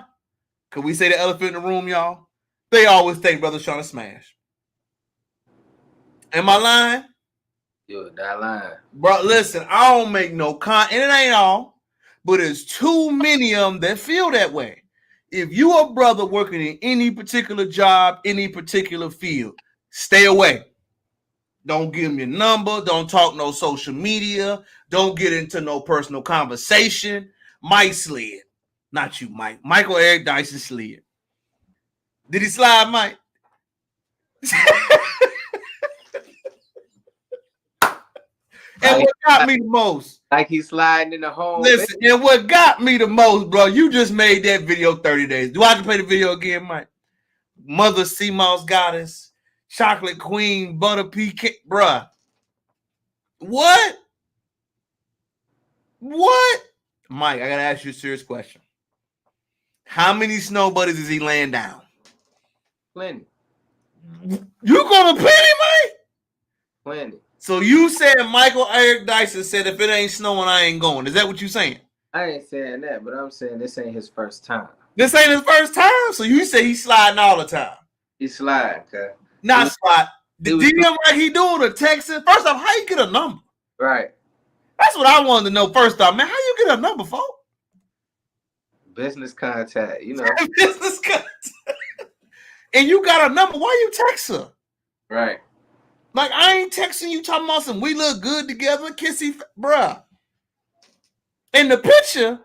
Could we say the elephant in the room, y'all? They always think brothers trying to smash. Am I lying? You're not lying. Bro, listen, I don't make no and it ain't all, but there's too many of them that feel that way. If you a brother working in any particular job, any particular field, stay away. Don't give me a number. Don't talk no social media. Don't get into no personal conversation. Mike slid. Not you, Mike. Michael Eric Dyson slid. Did he slide, Mike? And what got me the most? Like he's sliding in the home. Listen, and what got me the most, bro, you just made that video 30 days. Do I have to play the video again, Mike? Mother Sea Mouse Goddess, Chocolate Queen, Butter Pecan, bruh. What? What? Mike, I gotta ask you a serious question. How many snow buddies is he laying down? Plenty. You gonna plenty, Mike? Plenty. So you said Michael Eric Dyson said if it ain't snowing, I ain't going. Is that what you saying? I ain't saying that, but I'm saying this ain't his first time. This ain't his first time? So you say he's sliding all the time? He's sliding, okay? Not slide. The DM like he doing a texting. First off, how you get a number? Right. That's what I wanted to know first off, man. How you get a number, folks? Business contact, you know. Business contact. And you got a number. Why you text her? Right. Like, I ain't texting you talking about some we look good together, kissy, bruh. In the picture,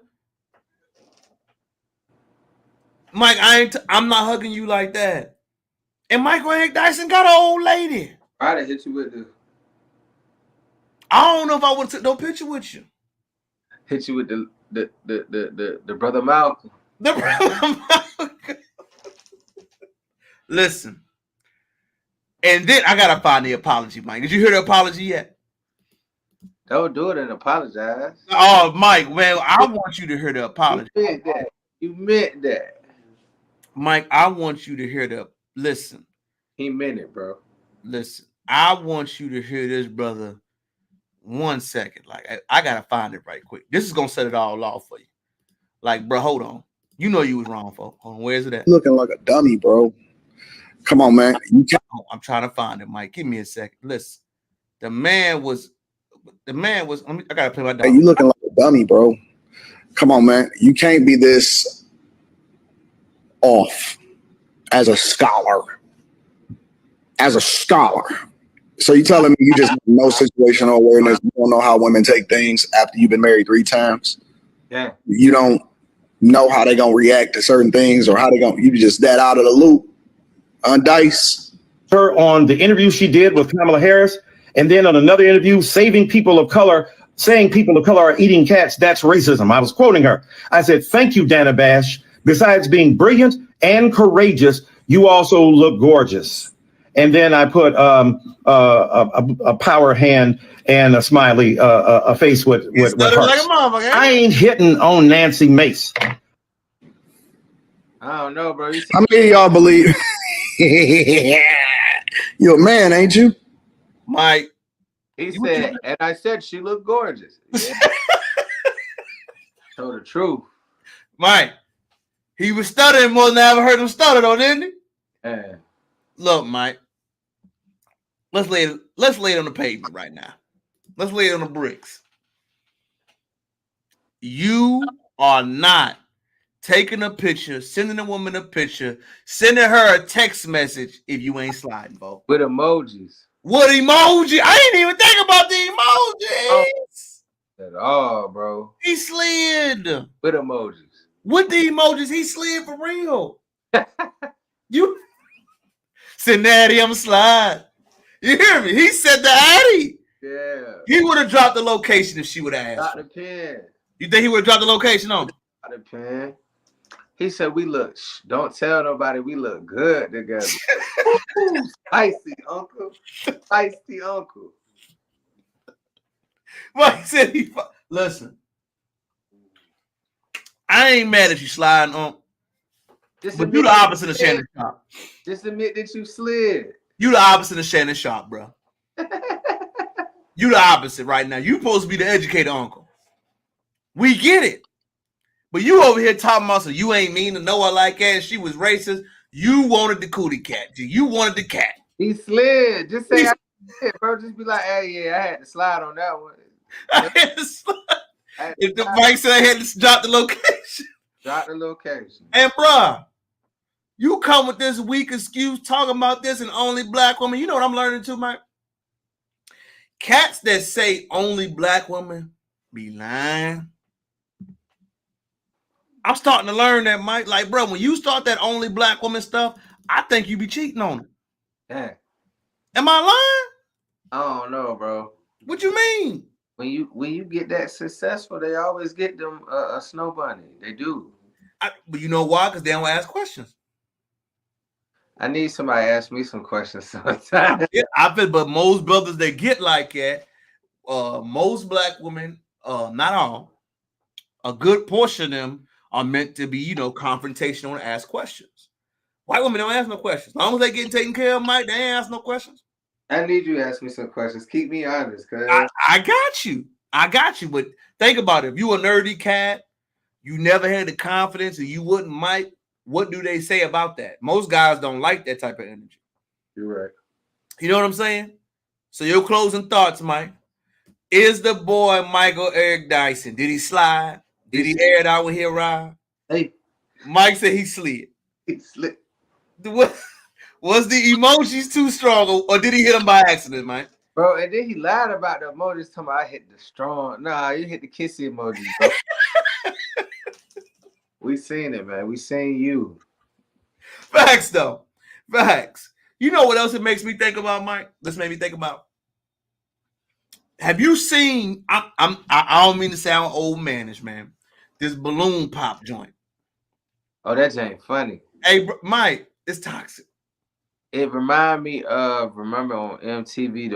Mike, I'm not hugging you like that. And Michael Eric Dyson got an old lady. I'd have hit you with the. I don't know if I would have took no picture with you. Hit you with the brother Malcolm. The brother Malcolm. Listen, And then I gotta find the apology, Mike. Did you hear the apology yet? Don't do it and apologize. Oh, Mike, man, I want you to hear the apology. You meant that. You meant that. Mike, I want you to hear the listen. He meant it, bro. Listen, I want you to hear this, brother. 1 second. Like, I gotta find it right quick. This is gonna set it all off for you. Like, bro, hold on. You know you was wrong, folks. Where's it at? Looking like a dummy, bro. Come on, man. You can't. I'm trying to find it, Mike. Give me a second. Listen, the man was. I gotta play my dog. Hey, you looking like a dummy, bro. Come on, man. You can't be this off as a scholar. As a scholar. So you telling me you just know situational awareness? You don't know how women take things after you've been married 3 times? Yeah. You don't know how they gonna react to certain things, or how they gonna, you just that out of the loop on Dice. Her on the interview she did with Kamala Harris, and then on another interview, saying people of color are eating cats, that's racism. I was quoting her. I said, thank you, Dana Bash. Besides being brilliant and courageous, you also look gorgeous. And then I put a power hand and a smiley, a face with hearts. Like I ain't hitting on Nancy Mace. I don't know, bro. How many of y'all believe you're a man, ain't you? Mike. He said, and I said she looked gorgeous. Yeah. Told the truth. Mike, he was stuttering more than I ever heard him stutter, though, didn't he? Yeah. Look, Mike. Let's lay it on the pavement right now. Let's lay it on the bricks. You are not taking a picture, sending a woman a picture, sending her a text message if you ain't sliding, folks. With emojis. What emoji? I didn't even think about the emojis. At all, bro. He slid. With emojis. With the emojis, he slid for real. You said, Natty, I'm slide. You hear me? He said the Addy. Yeah. He would have dropped the location if she would have asked. Got the pen. You think he would have dropped the location on? Got the pen. He said, we look, don't tell nobody we look good together. Spicy, uncle. Spicy, uncle. Mike said listen, I ain't mad at you sliding on. But you the opposite of Shannon Sharp. Just admit that you slid. You the opposite of Shannon Sharp, bro. You the opposite right now. You supposed to be the educated uncle. We get it. But you over here talking about so you ain't mean to know her like that and she was racist. You wanted the cootie cat. You wanted the cat. He slid. Just say I slid, bro. Just be like, hey, yeah, I had to slide on that one. I had to slide. If the Mike said I had to drop the location. Drop the location. And bruh, you come with this weak excuse talking about this and only black women. You know what I'm learning too, Mike? Cats that say only black women be lying. I'm starting to learn that, Mike. Like, bro, when you start that only black woman stuff, I think you be cheating on her. Yeah. Am I lying? I don't know, bro. What you mean? When you get that successful, they always get them a snow bunny. They do. But you know why? Because they don't ask questions. I need somebody to ask me some questions sometimes. Yeah, I bet, but most brothers that get like that, most black women, not all, a good portion of them are meant to be, confrontational and ask questions. White women don't ask no questions. As long as they getting taken care of, Mike, they ain't ask no questions. I need you to ask me some questions. Keep me honest, cuz. I got you. But think about it. If you a nerdy cat, you never had the confidence and you wouldn't, Mike, what do they say about that? Most guys don't like that type of energy. You're right. You know what I'm saying? So your closing thoughts, Mike. Is the boy Michael Eric Dyson? Did he slide? Did he air it out when he arrived? Hey. Mike said he slid. He slid. Was the emojis too strong, or did he hit them by accident, Mike? Bro, and then he lied about the emojis. Talking about I hit the strong. Nah, you hit the kissy emoji, bro. We seen it, man. We seen you. Facts, though. Facts. You know what else it makes me think about, Mike? This made me think about. Have you seen? I don't mean to sound old manish, man. This balloon pop joint. Oh, that ain't funny. Hey, Mike, it's toxic. It remind me of, remember on MTV,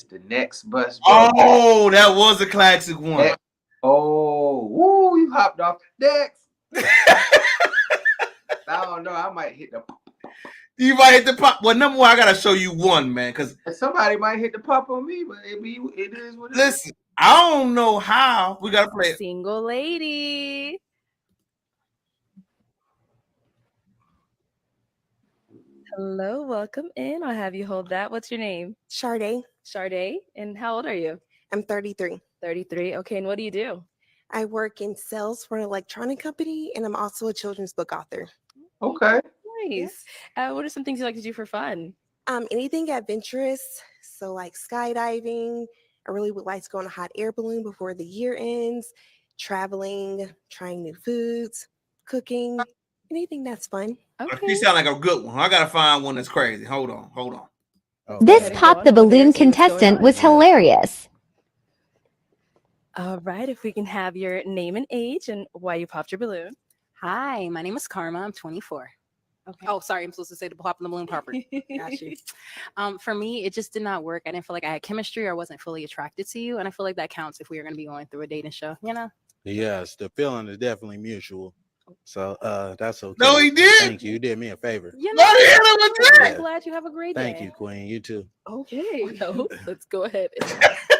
the next bus, bro? Oh, that was a classic one. Oh, woo, you hopped off next. I don't know. I might hit the. You might hit the pop. Well, number one, I gotta show you one, man, because somebody might hit the pop on me, but it is what it is. Listen, I don't know how we gotta play it. Single lady. Hello, welcome in. I'll have you hold that. What's your name? Sade. Sade. And how old are you? I'm 33. 33. Okay, and what do you do? I work in sales for an electronic company, and I'm also a children's book author. Okay. Nice. What are some things you like to do for fun? Anything adventurous. So like skydiving. I really would like to go on a hot air balloon before the year ends. Traveling, trying new foods, cooking, anything that's fun. She sound like a good one. I gotta find one that's crazy. Hold on. This Pop the Balloon contestant was hilarious. All right, if we can have your name and age and why you popped your balloon. Hi, my name is Karma. I'm 24. Okay. Oh, sorry, I'm supposed to say the pop in the balloon proper. Got you. For me, it just did not work. I didn't feel like I had chemistry or wasn't fully attracted to you, and I feel like that counts if we are going to be going through a dating show. You know? Yes, the feeling is definitely mutual. So that's okay. No, he did. Thank you. You did me a favor. You know, I'm glad you have a great day. Thank you, Queen. You too. Okay, so let's go ahead.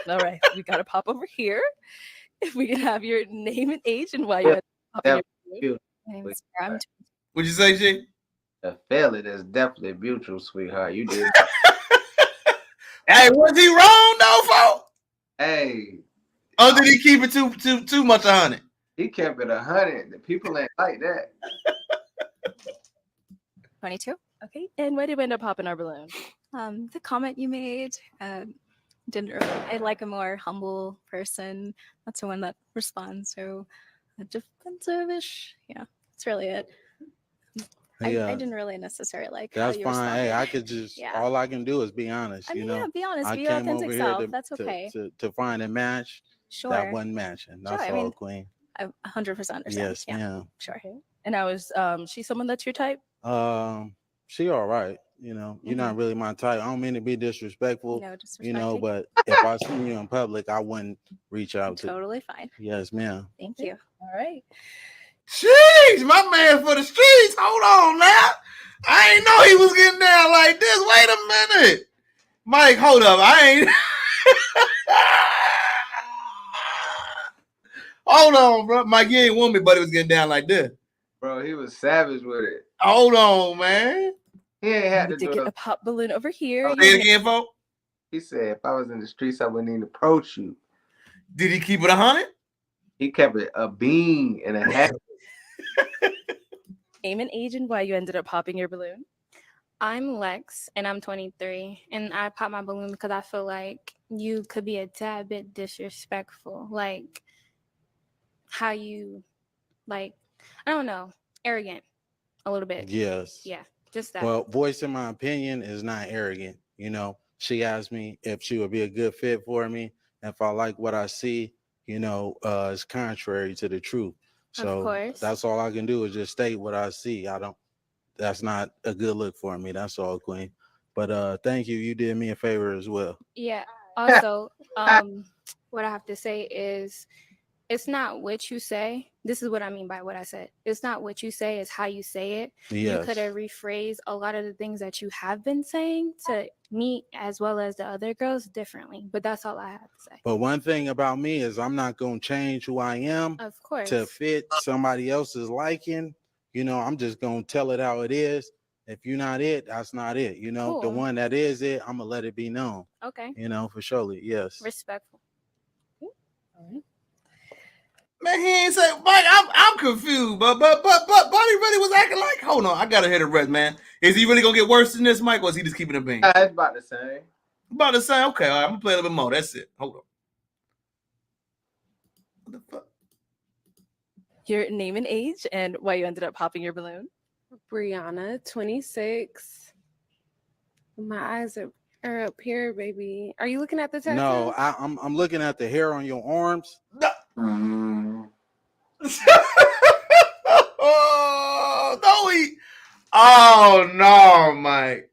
All right, we got to pop over here. If we can have your name and age and why you're popping your balloon. What'd you say, G? The feeling is definitely mutual, sweetheart. You did. Hey, was he wrong though, folks? Hey. Oh, did he keep it too much 100? He kept it 100. The people ain't like that. 22. Okay, and why did we end up popping our balloon? The comment you made didn't really. I like a more humble person. That's the one that responds. So defensive-ish. Yeah, that's really it. I didn't really necessarily like. That's how you fine. responded. Hey, I could just. Yeah. All I can do is be honest. I mean, you know, yeah, be honest. I Be your came authentic over here self. to, That's okay. to find a match. Sure. That wasn't matching. That's Sure, I all, mean, Queen. I 100% understand. Yes, yeah. ma'am. Sure. And I was she someone that's your type? She all right. You know, you're not really my type. I don't mean to be disrespectful. No, you know, disrespecting. but if I see you in public, I wouldn't reach out to. Totally fine. Yes, ma'am. Thank you. All right. Jeez, my man for the streets. Hold on now. I ain't know he was getting down like this. Wait a minute. Mike, hold up. I ain't. Hold on, bro. Mike, you ain't want me, but he was getting down like this. Bro, he was savage with it. Hold on, man. He ain't had to To do get it. a pop balloon over here. Oh, Say it again, folks. He said, if I was in the streets, I wouldn't even approach you. Did he keep it 100? He kept it a bean and a half. Name and age and why you ended up popping your balloon. I'm Lex, and I'm 23, and I popped my balloon because I feel like you could be a tad bit disrespectful, like how you, like, I don't know, arrogant, a little bit. Yes. Yeah, just that. Well, voicing my opinion is not arrogant. You know, she asked me if she would be a good fit for me. If I like what I see, you know, it's contrary to the truth. So Of course. that's all I can do is just state what I see. That's not a good look for me. That's all, Queen. But thank you. You did me a favor as well. Yeah. Also, what I have to say is it's not what you say. This is what I mean by what I said. It's not what you say, it's how you say it. You Yes. could have rephrased a lot of the things that you have been saying to me as well as the other girls differently. But that's all I have to say. But one thing about me is I'm not going to change who I am Of course. to fit somebody else's liking. You know, I'm just going to tell it how it is. If you're not it, that's not it. You know, the Cool. one that is it, I'm going to let it be known. Okay. You know, for surely. Yes. Respectful. Man, he ain't say, Mike, I'm confused, but Buddy really was acting like, hold on, I gotta hit a rest, man. Is he really gonna get worse than this, Mike, or is he just keeping it being? It's about the same. About the same. Okay, all right, I'm gonna play a little bit more. That's it. Hold on. What the fuck? Your name and age and why you ended up popping your balloon. Brianna, 26. My eyes are up here, baby. Are you looking at the tattoo? No, I'm looking at the hair on your arms. Oh, no, oh no, Mike.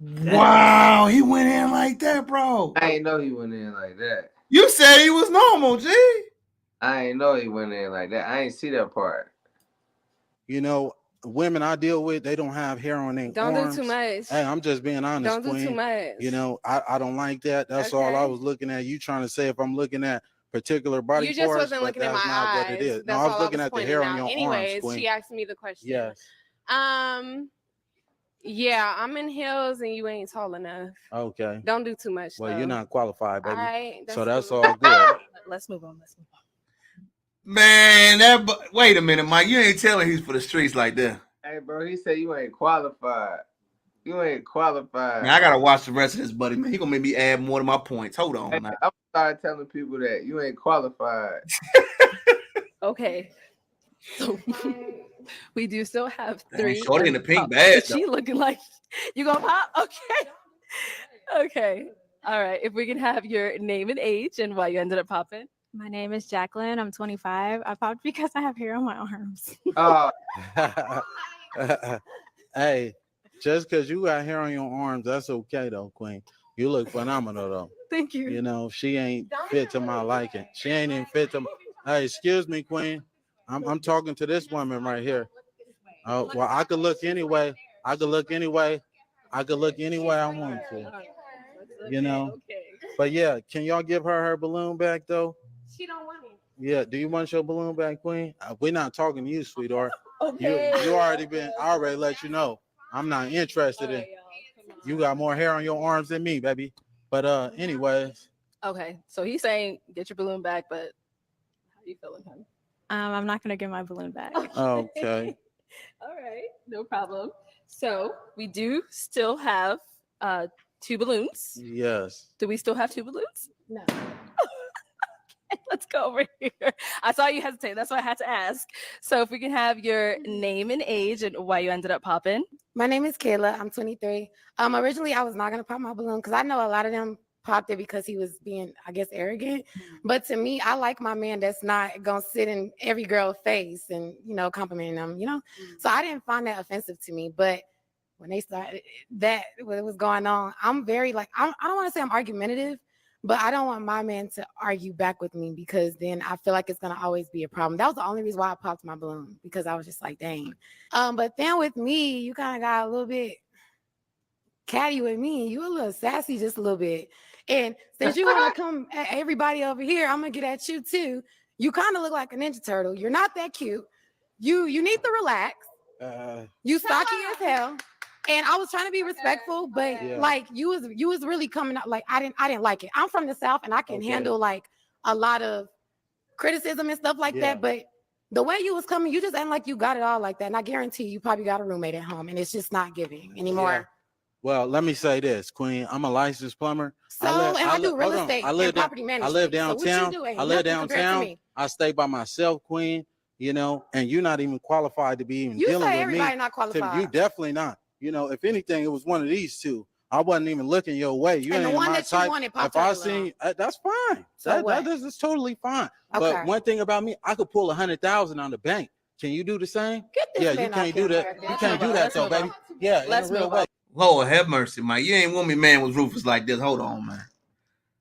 Wow, he went in like that, bro. I ain't know he went in like that. You said he was normal, G. I ain't know he went in like that. I ain't see that part. You know, women I deal with, they don't have hair on their Don't arms. do too much. Hey, I'm just being honest, Don't do Queen. too much. You know, I don't like that. That's all I was looking at. You trying to say if I'm looking at particular body You just parts, wasn't but looking at that's my not eyes. what it is. That's No, I was all looking at the pointing hair on out. your Anyways, arms, Queen. she asked me the question. Yes. Yeah, I'm in heels and you ain't tall enough. Okay. Don't do too much. Well, though. you're not qualified, baby. All right, So that's cool. all good. Let's move on. Let's move on. Man, wait a minute, Mike. You ain't telling he's for the streets like that. Hey, bro, he said you ain't qualified. You ain't qualified. Man, I gotta watch the rest of this, buddy. Man, he gonna make me add more to my points. Hold on, Hey, man. I'm start telling people that you ain't qualified. Okay. So we do still have Dang, 3. shorty in the pink pop. bag, She looking like you gonna pop? Okay. Okay. All right. If we can have your name and age and why you ended up popping. My name is Jacqueline. I'm 25. I popped because I have hair on my arms. Hey, just because you got hair on your arms, that's okay though, Queen. You look phenomenal though. Thank you. You know, she ain't fit to my liking. She ain't even fit to. Hey, excuse me, Queen. I'm talking to this woman right here. Oh, well, I could look anyway. I could look anyway. I could look any way I want to. You know. But yeah, can y'all give her balloon back though? She don't want it. Yeah. Do you want your balloon back, Queen? We're not talking to you, sweetheart. Okay. You already been. I already let you know. I'm not interested in. You got more hair on your arms than me, baby. But anyways. Okay. So he's saying get your balloon back, but how you feeling, honey? I'm not gonna get my balloon back. Okay. All right, no problem. So we do still have 2 balloons. Yes. Do we still have 2 balloons? No. Okay, let's go over here. I saw you hesitate. That's why I had to ask. So if we can have your name and age and why you ended up popping. My name is Kayla. I'm 23. Originally, I was not gonna pop my balloon because I know a lot of them popped it because he was being, I guess, arrogant. But to me, I like my man that's not gonna sit in every girl's face and complimenting them. So I didn't find that offensive to me. But when they started what was going on, I'm very I don't want to say I'm argumentative, but I don't want my man to argue back with me because then I feel like it's gonna always be a problem. That was the only reason why I popped my balloon because I was just like, dang. But then with me, you kind of got a little bit catty with me. You a little sassy, just a little bit. And since you want to come at everybody over here, I'm gonna get at you too. You kind of look like a Ninja Turtle. You're not that cute. You need to relax. You stocky as hell. And I was trying to be respectful, but you was really coming out like I didn't like it. I'm from the South and I can handle a lot of criticism and stuff like that. But the way you was coming, you just ain't like you got it all like that. And I guarantee you probably got a roommate at home and it's just not giving anymore. Yeah. Well, let me say this, Queen. I'm a licensed plumber. I do real estate and property management. I live downtown. So what you do I live nothing compared to downtown. me. I stay by myself, Queen. And you're not even qualified to be even You dealing say with everybody me. not qualified. You definitely not. If anything, it was one of these two. I wasn't even looking your way. You And ain't the one my that you type. wanted popped If I up seen, that's fine. So what? That's totally fine. Okay. But one thing about me, I could pull 100,000 on the bank. Can you do the same? Get this Yeah, man you can't off do camera. that. You can't do that though, baby. Yeah, in a real way. Lord have mercy, Mike. You ain't want me, man, was ruthless like this. Hold on, man.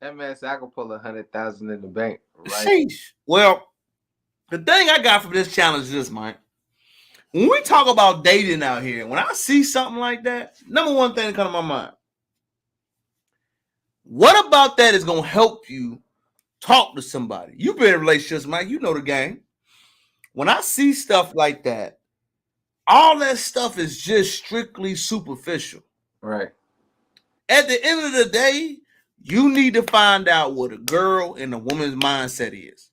That man said I could pull 100,000 in the bank. Right. Sheesh. Well, the thing I got from this challenge is this, Mike. When we talk about dating out here, when I see something like that, number one thing that comes to my mind. What about that is going to help you talk to somebody? You've been in relationships, Mike. You know the game. When I see stuff like that, all that stuff is just strictly superficial. Right. At the end of the day, you need to find out what a girl and a woman's mindset is.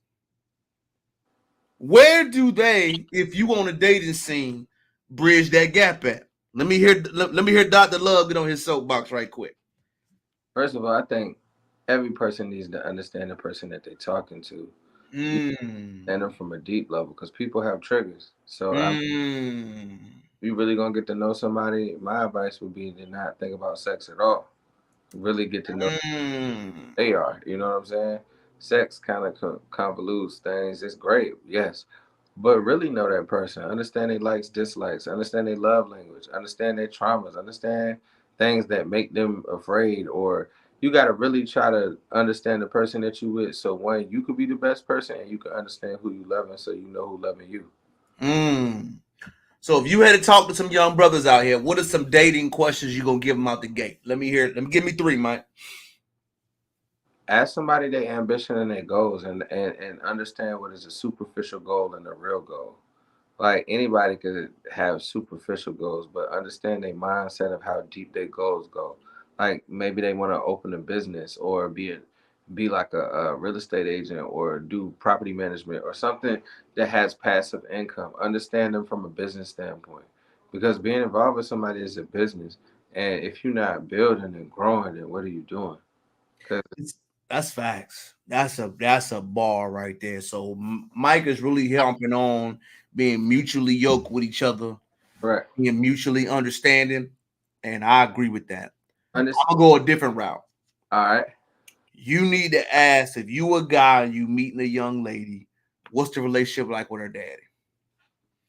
Where do they, if you on a dating scene, bridge that gap at? Let me hear Dr. Love get on his soapbox right quick. First of all, I think every person needs to understand the person that they're talking to. And them from a deep level because people have triggers. So you really gonna get to know somebody, my advice would be to not think about sex at all. Really get to know who they are. You know what I'm saying? Sex kind of convolutes things. It's great, yes. But really know that person. Understand their likes, dislikes. Understand their love language. Understand their traumas. Understand things that make them afraid, or you got to really try to understand the person that you with. So one, you could be the best person, and you can understand who you loving, so you know who loving you. So if you had to talk to some young brothers out here, what are some dating questions you gonna give them out the gate? Let me hear it. Give me 3, Mike. Ask somebody their ambition and their goals, and understand what is a superficial goal and a real goal. Like anybody could have superficial goals, but understand their mindset of how deep their goals go. Like maybe they want to open a business or be like a real estate agent or do property management or something that has passive income. Understand them from a business standpoint, because being involved with somebody is a business, and if you're not building and growing, then what are you doing? That's facts. That's a bar right there. So Mike is really helping on being mutually yoked with each other, right? Being mutually understanding, and I agree with that. I'll go a different route. All right. You need to ask, if you a guy and you meeting a young lady, what's the relationship like with her daddy?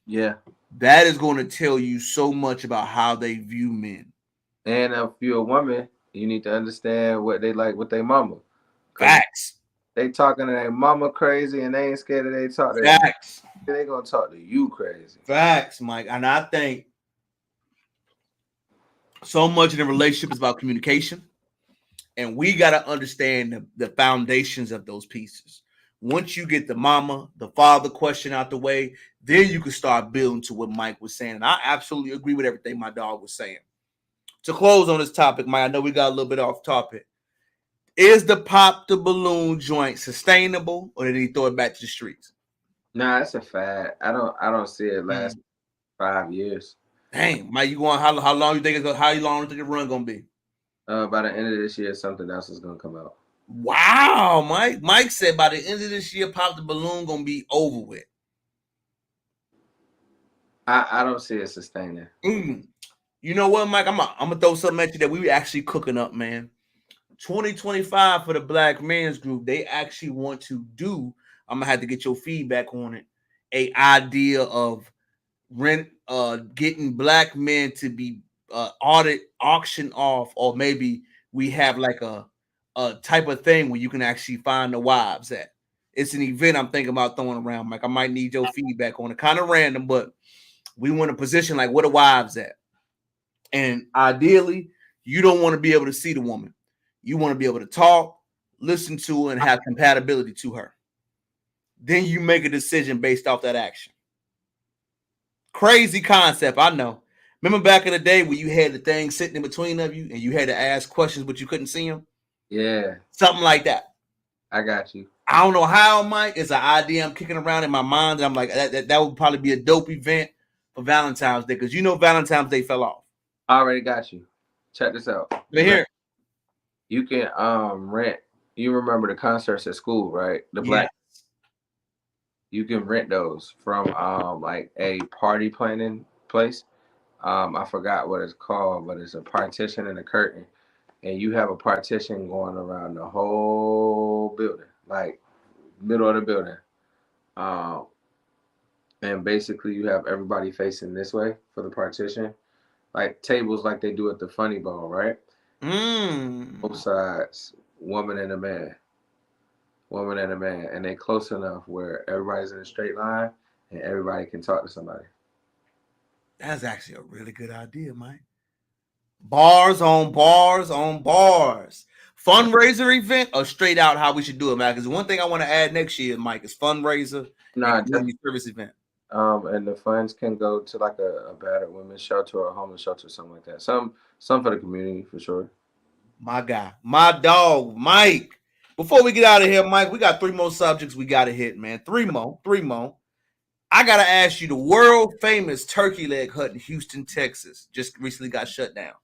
Yeah. That is going to tell you so much about how they view men. And if you're a woman, you need to understand what they like with their mama. Facts. They talking to their mama crazy, and they ain't scared that they talk to Facts. They gonna talk to you crazy. Facts, Mike. And I think so much in a relationship is about communication, and we got to understand the foundations of those pieces. Once you get the mama, the father question out the way, then you can start building to what Mike was saying. And I absolutely agree with everything my dog was saying. To close on this topic, Mike, I know we got a little bit off topic. Is the pop the balloon joint sustainable, or did he throw it back to the streets? Nah, it's a fad. I don't see it last 5 years. Dang, Mike, you going? How long you think how long you think the run gonna be? By the end of this year, something else is gonna come out. Wow, Mike. Mike said by the end of this year, pop the balloon gonna be over with. I don't see it sustaining. You know what, Mike? I'm gonna throw something at you that we actually cooking up, man. 2025 for the Black Men's Group, they actually want to do. I'm gonna have to get your feedback on it. A idea of getting black men to be auction off, or maybe we have like a type of thing where you can actually find the wives at. It's an event I'm thinking about throwing around, Mike. I might need your feedback on it. Kind of random, but we want to position like, what are wives at? And ideally, you don't want to be able to see the woman. You want to be able to talk, listen to her, and have compatibility to her. Then you make a decision based off that action. Crazy concept, I know. Remember back in the day when you had the thing sitting in between of you and you had to ask questions, but you couldn't see them? Yeah. Something like that. I got you. I don't know how, Mike. It's an idea I'm kicking around in my mind. I'm like, that would probably be a dope event for Valentine's Day, because you know Valentine's Day fell off. I already got you. Check this out. Here. You can rent. You remember the concerts at school, right? The black. You can rent those from like a party planning place. I forgot what it's called, but it's a partition and a curtain, and you have a partition going around the whole building, like middle of the building. And basically you have everybody facing this way for the partition, like tables like they do at the Funny Bone, right? Both sides, woman and a man, and they close enough where everybody's in a straight line and everybody can talk to somebody. That's actually a really good idea, Mike. Bars on bars on bars. Fundraiser event, or straight out how we should do it, man? Because one thing I want to add next year, Mike, is fundraiser and community service event. And the funds can go to like a battered women's shelter or a homeless shelter, something like that. Some for the community for sure. My guy, my dog, Mike. Before we get out of here, Mike, we got 3 more subjects we got to hit, man. 3 more. I got to ask you, the world famous turkey leg hut in Houston, Texas, just recently got shut down.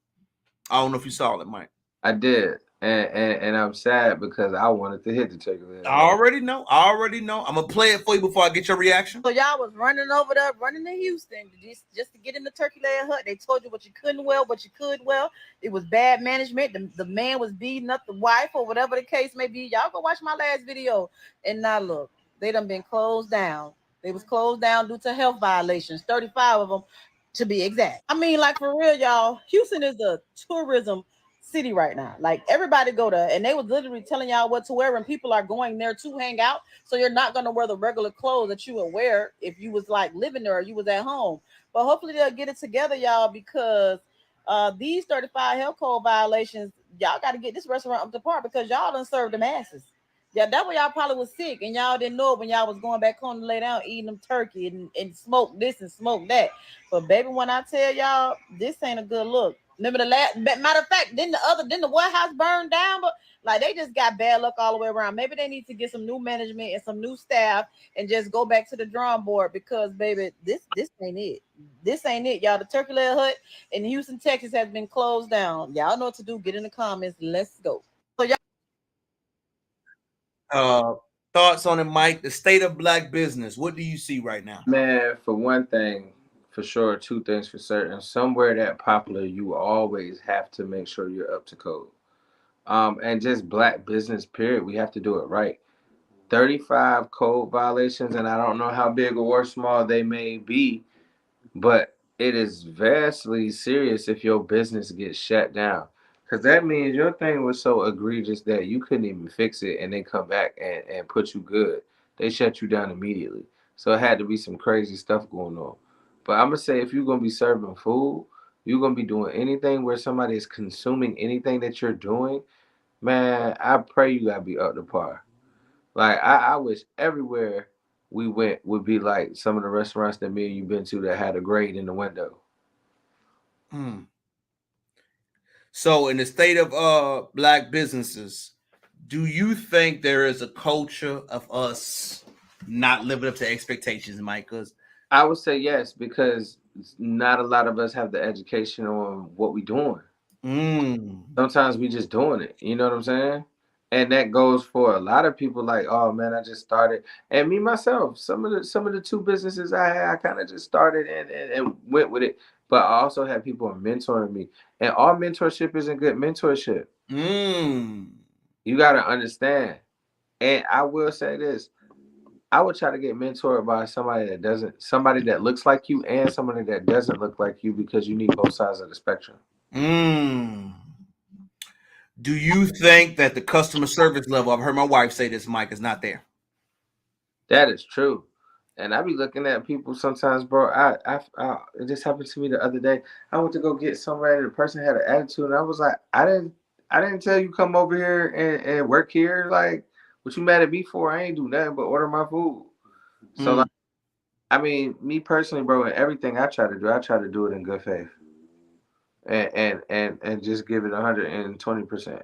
I don't know if you saw it, Mike. I did. And I'm sad because I wanted to hit the turkey leg. I already know. I'm going to play it for you before I get your reaction. So y'all was running over there, running to Houston just to get in the turkey leg hut. They told you what you couldn't well, what you could well. It was bad management. The man was beating up the wife or whatever the case may be. Y'all go watch my last video. And now look, they done been closed down. They was closed down due to health violations, 35 of them. to be exact. I mean, like for real, y'all, Houston is a tourism city right now. Like everybody go there, and they was literally telling y'all what to wear, and people are going there to hang out. So you're not gonna wear the regular clothes that you would wear if you was like living there or you was at home. But hopefully they'll get it together, y'all, because these 35 health code violations, y'all got to get this restaurant up to par because y'all done served the masses. Yeah, that's why y'all probably was sick and y'all didn't know it when y'all was going back home to lay down eating them turkey and smoke this and smoke that. But baby, when I tell y'all this ain't a good look. Remember the last matter of fact, didn't the warehouse burn down? But like they just got bad luck all the way around. Maybe they need to get some new management and some new staff and just go back to the drawing board because baby, this ain't it. This ain't it, y'all. The Turkey Leg Hut in Houston, Texas has been closed down. Y'all know what to do. Get in the comments. Let's go. So y'all thoughts on it, Mike? The state of black business. What do you see right now? Man, for one thing, for sure, two things for certain. Somewhere that popular, you always have to make sure you're up to code. And just black business, period. We have to do it right. 35 code violations, and I don't know how big or small they may be, but it is vastly serious if your business gets shut down. Because that means your thing was so egregious that you couldn't even fix it and they come back and put you good. They shut you down immediately. So it had to be some crazy stuff going on. But I'm going to say if you're going to be serving food, you're going to be doing anything where somebody is consuming anything that you're doing, man, I pray you got to be up to par. Like, I wish everywhere we went would be like some of the restaurants that me and you been to that had a grade in the window. So in the state of black businesses, do you think there is a culture of us not living up to expectations, Mike? Because I would say yes, because not a lot of us have the education on what we're doing. Sometimes we just doing it. You know what I'm saying? And that goes for a lot of people. Like, oh man, I just started, and me myself. Some of the two businesses I had, I kind of just started and went with it. But I also had people mentoring me, and all mentorship isn't good mentorship. You got to understand. And I will say this: I would try to get mentored by somebody that looks like you, and somebody that doesn't look like you, because you need both sides of the spectrum. Do you think that the customer service level, I've heard my wife say this, Mike, is not there? That is true. And I be looking at people sometimes, bro. It just happened to me the other day. I went to go get somebody, the person had an attitude, and I was like, I didn't tell you come over here and work here. Like, what you mad at me for? I ain't do nothing but order my food. So like, I mean, me personally, bro, and everything I try to do it in good faith. And just give it 120%.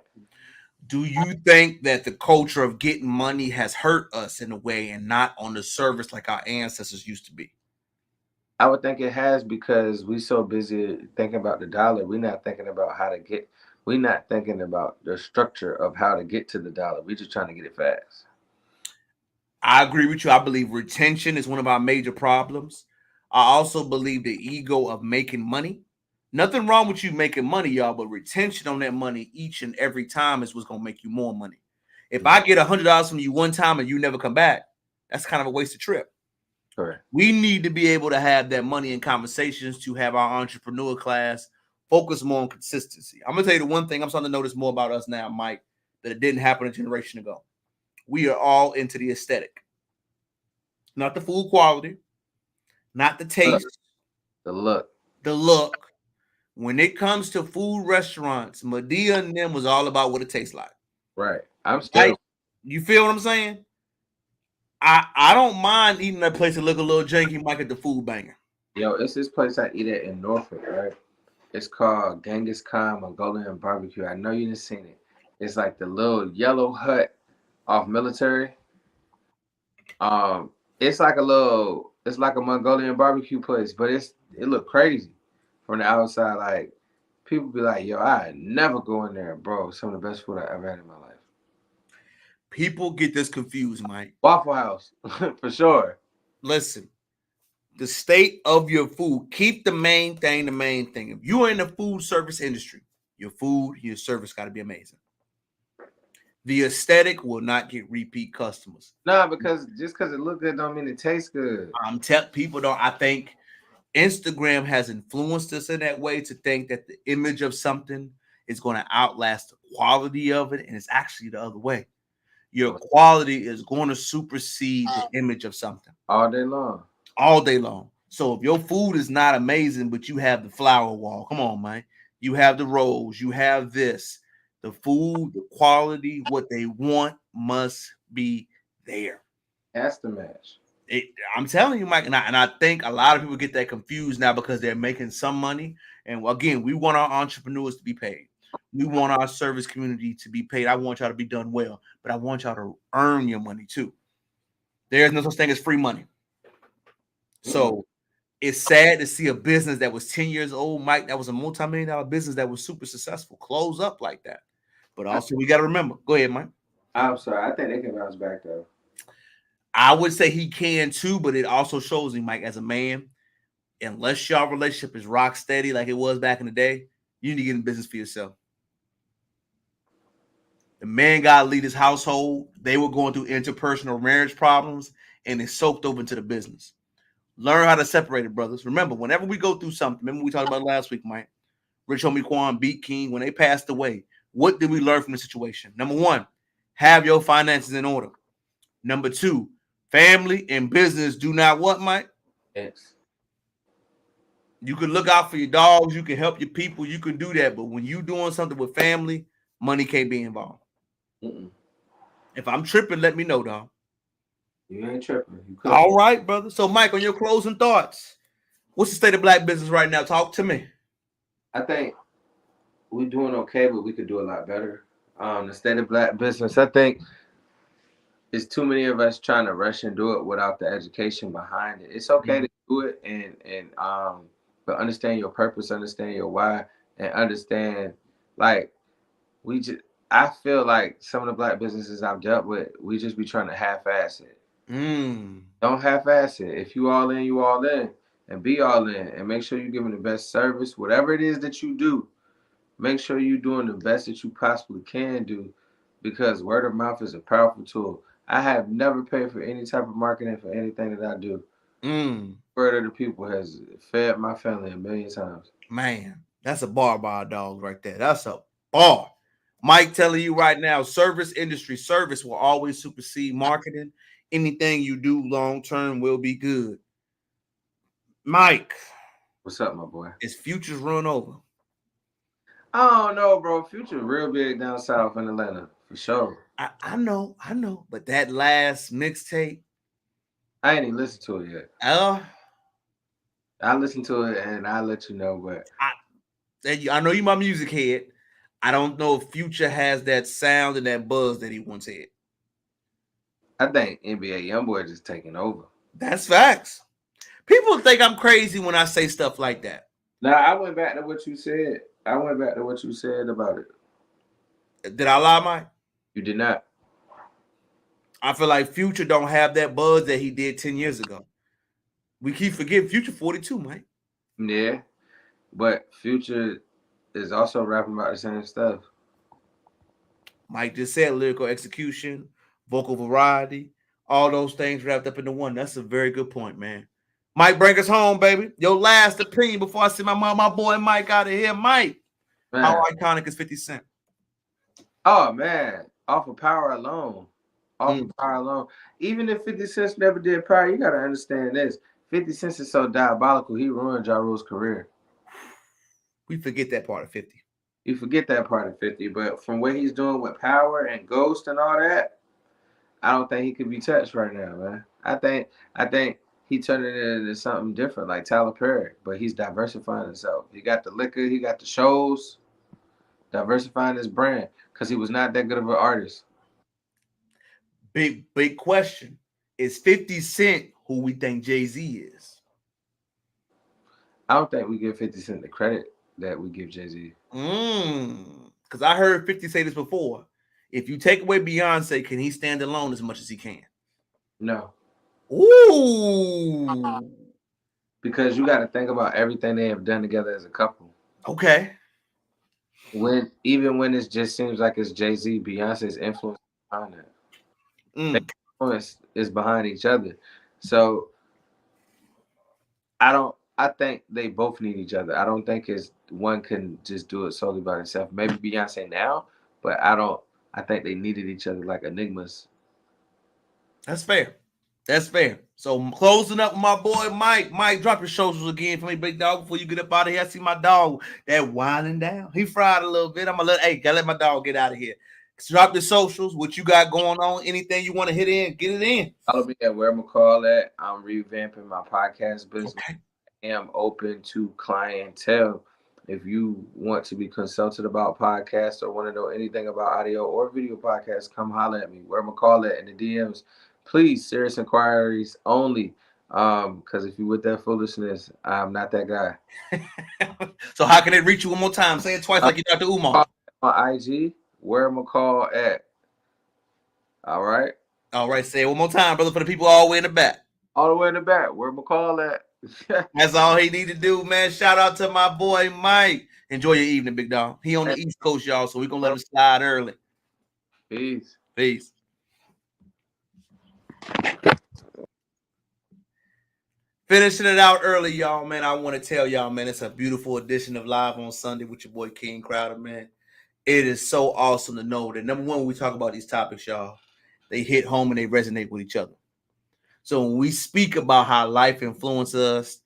Do you think that the culture of getting money has hurt us in a way and not on the service like our ancestors used to be? I would think it has, because we so busy thinking about the dollar. We're not thinking about we're not thinking about the structure of how to get to the dollar. We're just trying to get it fast. I agree with you. I believe retention is one of our major problems. I also believe the ego of making money. Nothing wrong with you making money, y'all, but retention on that money each and every time is what's going to make you more money. If I get $100 from you one time and you never come back, that's kind of a wasted trip. Correct. We need to be able to have that money in conversations to have our entrepreneur class focus more on consistency. I'm going to tell you the one thing I'm starting to notice more about us now, Mike, that it didn't happen a generation ago. We are all into the aesthetic. Not the food quality, not the taste. The look. The look. When it comes to food restaurants, Medea and them was all about what it tastes like. Right. I'm still. You feel what I'm saying? I don't mind eating that place that look a little janky, Mike, at the Food Banger. Yo, it's this place I eat at in Norfolk, right? It's called Genghis Khan Mongolian Barbecue. I know you didn't seen it. It's like the little yellow hut off Military. It's like a Mongolian barbecue place, but it look crazy from the outside. Like, people be like, yo, I never go in there, bro. Some of the best food I ever had in my life. People get this confused, Mike. Waffle House, for sure. Listen, the state of your food, keep the main thing the main thing. If you are in the food service industry, your food, your service got to be amazing. The aesthetic will not get repeat customers. Nah, because just because it look good don't mean it tastes good. I'm telling people, I think Instagram has influenced us in that way to think that the image of something is going to outlast the quality of it, and it's actually the other way. Your quality is going to supersede the image of something all day long. All day long. So if your food is not amazing, but you have the flower wall, come on, man. You have the rolls, you have this. The food, the quality, what they want must be there. That's the match. I'm telling you, Mike, and I think a lot of people get that confused now because they're making some money. And again, we want our entrepreneurs to be paid. We want our service community to be paid. I want y'all to be done well, but I want y'all to earn your money too. There's no such thing as free money. So it's sad to see a business that was 10 years old, Mike, that was a multi-million-dollar business that was super successful, close up like that. But also, we got to remember. Go ahead, Mike. I'm sorry. I think they can bounce back, though. I would say he can too, but it also shows him, Mike, as a man, unless y'all relationship is rock steady like it was back in the day, you need to get in business for yourself. The man got to lead his household. They were going through interpersonal marriage problems, and it soaked over into the business. Learn how to separate it, brothers. Remember, whenever we go through something, remember we talked about it last week, Mike, Rich Homie Quan, Beat King, when they passed away, what did we learn from the situation? Number one, have your finances in order. Number two, family and business do not what, Mike? Yes. You can look out for your dogs. You can help your people. You can do that. But when you're doing something with family, money can't be involved. If I'm tripping, let me know, dog. You ain't tripping. All right, brother. So, Mike, on your closing thoughts, what's the state of black business right now? Talk to me. I think we're doing okay, but we could do a lot better. The state of black business, I think it's too many of us trying to rush and do it without the education behind it. It's okay to do it but understand your purpose, understand your why, and understand I feel like some of the black businesses I've dealt with, we just be trying to half-ass it. Don't half-ass it. If you all in, you all in, and be all in, and make sure you're giving the best service. Whatever it is that you do, make sure you're doing the best that you possibly can do, because word of mouth is a powerful tool. I have never paid for any type of marketing for anything that I do. Word of the people has fed my family a million times. Man, that's a bar dog right there. That's a bar. Mike telling you right now, service industry, service will always supersede marketing. Anything you do long-term will be good. Mike. What's up, my boy? Is Future's run over? I don't know, bro. Future real big down south in Atlanta, for sure. I know. But that last mixtape, I ain't even listened to it yet. Oh. I listened to it and I'll let you know, but I know you my music head. I don't know if Future has that sound and that buzz that he once had. I think NBA YoungBoy just taking over. That's facts. People think I'm crazy when I say stuff like that. Now, I went back to what you said. About it. Did I lie, Mike? You did not. I feel like Future don't have that buzz that he did 10 years ago. We keep forgetting Future 42, Mike. Yeah, but Future is also rapping about the same stuff. Mike just said lyrical execution, vocal variety, all those things wrapped up into one. That's a very good point, man. Mike, bring us home, baby. Your last opinion before I see my boy Mike out of here. Mike, man. How iconic is 50 Cent? Oh, man. Off of Power alone. Even if 50 Cent never did Power, you got to understand this. 50 Cent is so diabolical, he ruined Ja Rule's career. We forget that part of 50. You forget that part of 50, but from what he's doing with Power and Ghost and all that, I don't think he could be touched right now, man. I think he turned it into something different, like Tyler Perry, but he's diversifying himself. He got the liquor, he got the shows, diversifying his brand, because he was not that good of an artist. Big question. Is 50 Cent who we think Jay-Z is? I don't think we give 50 Cent the credit that we give Jay-Z. Because I heard 50 say this before. If you take away Beyonce, can he stand alone as much as he can? No. Ooh. Because you got to think about everything they have done together as a couple. Okay. Even when it just seems like it's Jay-Z, Beyonce's influence behind it. The influence is behind each other. So I don't I think they both need each other. I don't think it's one can just do it solely by himself. Maybe Beyonce now, but I think they needed each other like enigmas. That's fair. That's fair. So I'm closing up with my boy Mike. Mike, drop your socials again for me, big dog. Before you get up out of here, I see my dog that winding down. He fried a little bit. Gotta let my dog get out of here. Drop your socials. What you got going on? Anything you want to hit in? Get it in. Follow me at Where McCall at. I'm revamping my podcast business. Okay. I am open to clientele. If you want to be consulted about podcasts or want to know anything about audio or video podcasts, come holler at me. Where McCall at in the DMs. Please, serious inquiries only. Because if you with that foolishness, I'm not that guy. So how can they reach you one more time? Say it twice like you Dr. Umar. On IG, Where McCall at. All right. All right. Say it one more time, brother, for the people all the way in the back. All the way in the back. Where McCall at. That's all he need to do, man. Shout out to my boy Mike. Enjoy your evening, big dog. He on the East Coast, y'all, so we're gonna let him slide early. Peace. Peace. Finishing it out early, y'all, man. I want to tell y'all, man, it's a beautiful edition of Live on Sunday with your boy King Crowder, man. It is so awesome to know that, number one, when we talk about these topics, y'all, they hit home and they resonate with each other. So when we speak about how life influences us,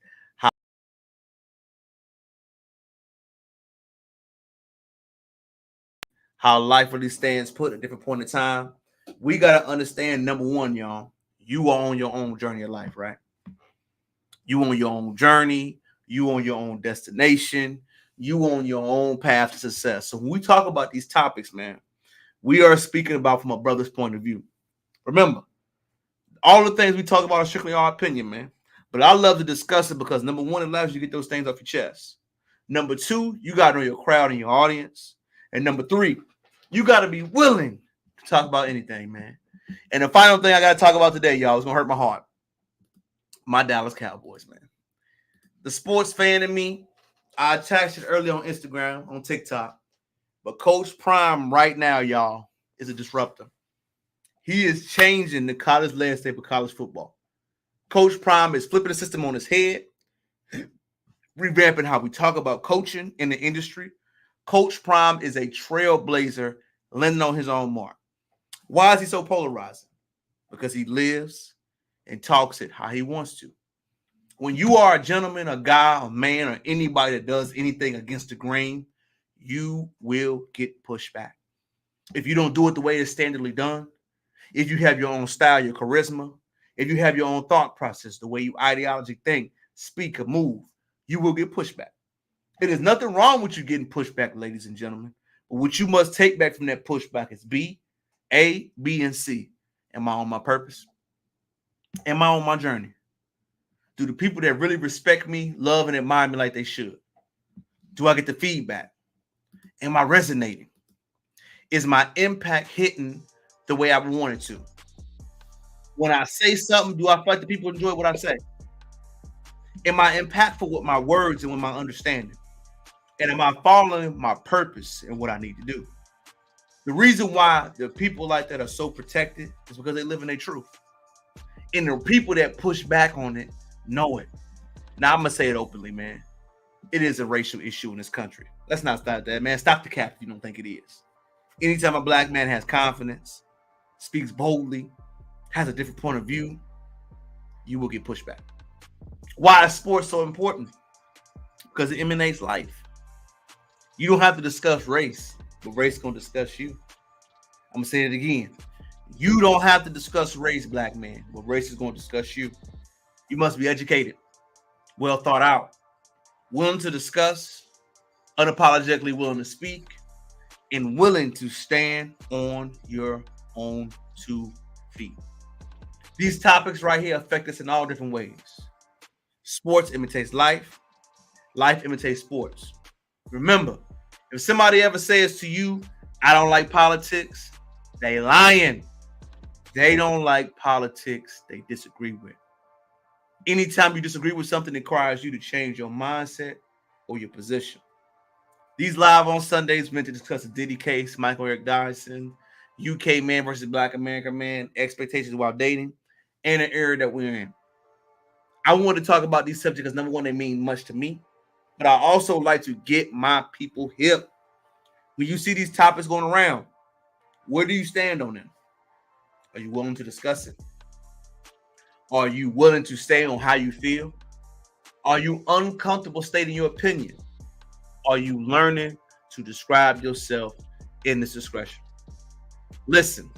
how life really stands put at a different point in time, we got to understand, number one, y'all, you are on your own journey of life, right? You on your own journey. You on your own destination. You on your own path to success. So when we talk about these topics, man, we are speaking about from a brother's point of view. Remember, all the things we talk about are strictly our opinion, man. But I love to discuss it because, number one, it allows you to get those things off your chest. Number two, you got to know your crowd and your audience. And number three, you got to be willing to talk about anything, man. And the final thing I got to talk about today, y'all, is going to hurt my heart. My Dallas Cowboys, man. The sports fan in me, I attacked it early on Instagram, on TikTok. But Coach Prime right now, y'all, is a disruptor. He is changing the college landscape of college football. Coach Prime is flipping the system on his head, revamping how we talk about coaching in the industry. Coach Prime is a trailblazer, landing on his own mark. Why is he so polarizing? Because he lives and talks it how he wants to. When you are a gentleman, a guy, a man, or anybody that does anything against the grain, you will get pushed back. If you don't do it the way it's standardly done, if you have your own style, your charisma, if you have your own thought process, the way you ideology think, speak, or move, you will get pushed back. It is nothing wrong with you getting pushed back, ladies and gentlemen. But what you must take back from that pushback is B, A, B, and C. Am I on my purpose? Am I on my journey? Do the people that really respect me, love, and admire me like they should? Do I get the feedback? Am I resonating? Is my impact hitting the way I wanted to? When I say something, do I feel like the people enjoy what I say? Am I impactful with my words and with my understanding? And am I following my purpose and what I need to do? The reason why the people like that are so protected is because they live in their truth. And the people that push back on it know it. Now, I'm going to say it openly, man. It is a racial issue in this country. Let's not stop that, man. Stop the cap if you don't think it is. Anytime a black man has confidence, speaks boldly, has a different point of view, you will get pushed back. Why is sports so important? Because it emanates life. You don't have to discuss race, but race is going to discuss you. I'm going to say it again. You don't have to discuss race, black man, but race is going to discuss you. You must be educated, well thought out, willing to discuss, unapologetically willing to speak, and willing to stand on your own 2 feet. These topics right here affect us in all different ways. Sports imitates life. Life imitates sports. Remember, if somebody ever says to you, I don't like politics, they lying. They don't like politics they disagree with. Anytime you disagree with something, it requires you to change your mindset or your position. These live on Sundays meant to discuss the Diddy case, Michael Eric Dyson, UK man versus Black American man, expectations while dating, and an era that we're in. I want to talk about these subjects because number one, they mean much to me. But I also like to get my people hip. When you see these topics going around, where do you stand on them? Are you willing to discuss it? Are you willing to stay on how you feel? Are you uncomfortable stating your opinion? Are you learning to describe yourself in this discretion? Listen,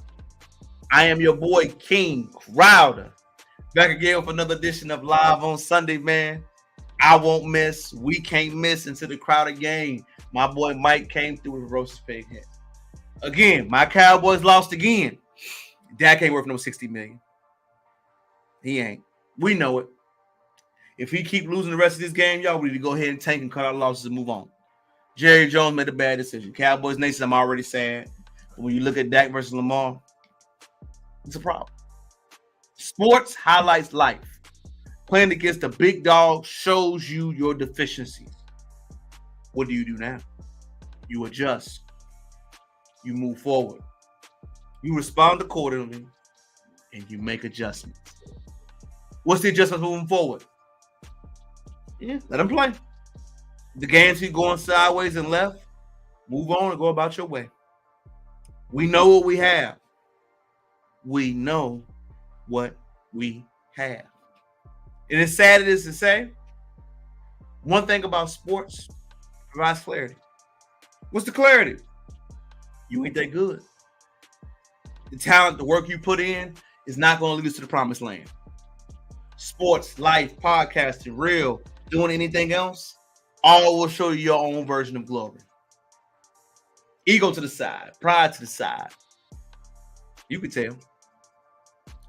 I am your boy, King Crowder. Back again with another edition of Live on Sunday, man. I won't miss. We can't miss into the Crowder game. My boy Mike came through with a roasted pig head. Again, my Cowboys lost again. Dak ain't worth no $60 million. He ain't. We know it. If he keep losing the rest of this game, y'all, we need to go ahead and tank and cut our losses and move on. Jerry Jones made a bad decision. Cowboys Nation, I'm already sad. But when you look at Dak versus Lamar, it's a problem. Sports highlights life. Playing against the big dog shows you your deficiencies. What do you do now? You adjust. You move forward. You respond accordingly, and you make adjustments. What's the adjustment moving forward? Yeah, let them play. The games keep going sideways and left. Move on and go about your way. We know what we have. We know what we have. And as sad it is to say, one thing about sports provides clarity. What's the clarity? You ain't that good. The talent, the work you put in is not going to lead us to the promised land. Sports, life, podcasting, real, doing anything else, all will show you your own version of glory. Ego to the side, pride to the side. You can tell.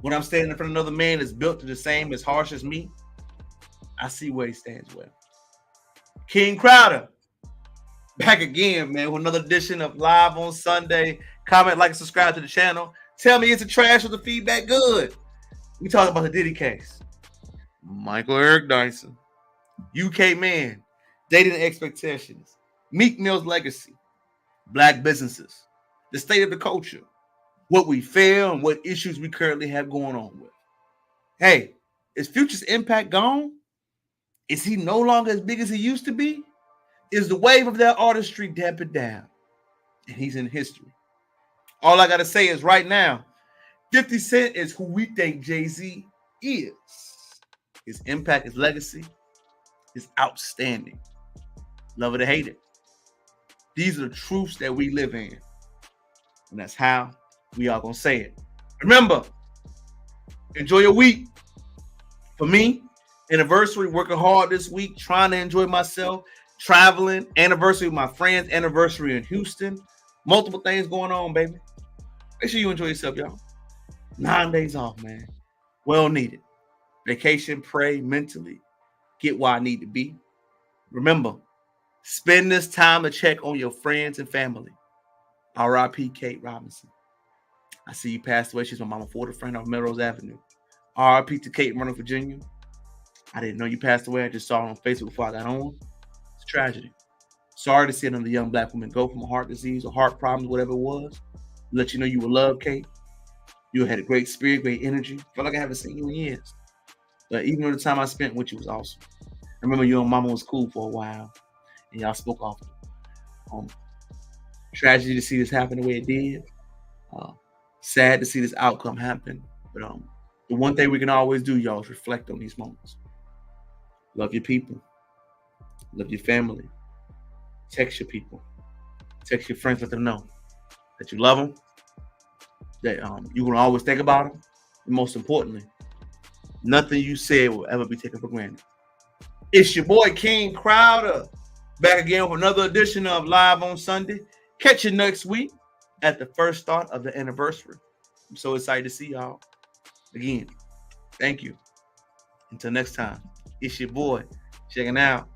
When I'm standing in front of another man that's built to the same as harsh as me, I see where he stands well. King Crowder, back again, man, with another edition of Live on Sunday. Comment, like, and subscribe to the channel. Tell me, is it trash or the feedback good? We talking about the Diddy case. Michael Eric Dyson, UK man, dating expectations, Meek Mill's legacy, black businesses, the state of the culture, what we fail and what issues we currently have going on with. Hey, is Future's impact gone? Is he no longer as big as he used to be? Is the wave of that artistry dampened down? And he's in history. All I got to say is right now, 50 Cent is who we think Jay-Z is. His impact, his legacy is outstanding. Love it or hate it. These are the truths that we live in. And that's how we are going to say it. Remember, enjoy your week. For me, anniversary, working hard this week, trying to enjoy myself, traveling, anniversary with my friends, anniversary in Houston. Multiple things going on, baby. Make sure you enjoy yourself, y'all. 9 days off, man. Well needed. Vacation, pray mentally. Get where I need to be. Remember, spend this time to check on your friends and family. R.I.P. Kate Robinson. I see you passed away. She's my mama Ford, a friend off Melrose Avenue. R.I.P. to Kate in Roanoke, Virginia. I didn't know you passed away. I just saw it on Facebook before I got on. It's a tragedy. Sorry to see another young black woman go from a heart disease or heart problems, whatever it was. Let you know you were loved, Kate. You had a great spirit, great energy. Felt like I haven't seen you in years. But even though the time I spent with you was awesome. I remember you and Mama was cool for a while. And y'all spoke often. Tragedy to see this happen the way it did. Sad to see this outcome happen. But the one thing we can always do, y'all, is reflect on these moments. Love your people. Love your family. Text your people. Text your friends, let them know that you love them, that you're going to always think about them, and most importantly, nothing you said will ever be taken for granted. It's your boy, King Crowder, back again with another edition of Live on Sunday. Catch you next week at the first start of the anniversary. I'm so excited to see y'all. Again, thank you. Until next time, it's your boy, checking out.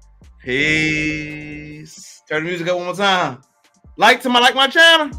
Peace. Turn the music up one more time. Like my channel.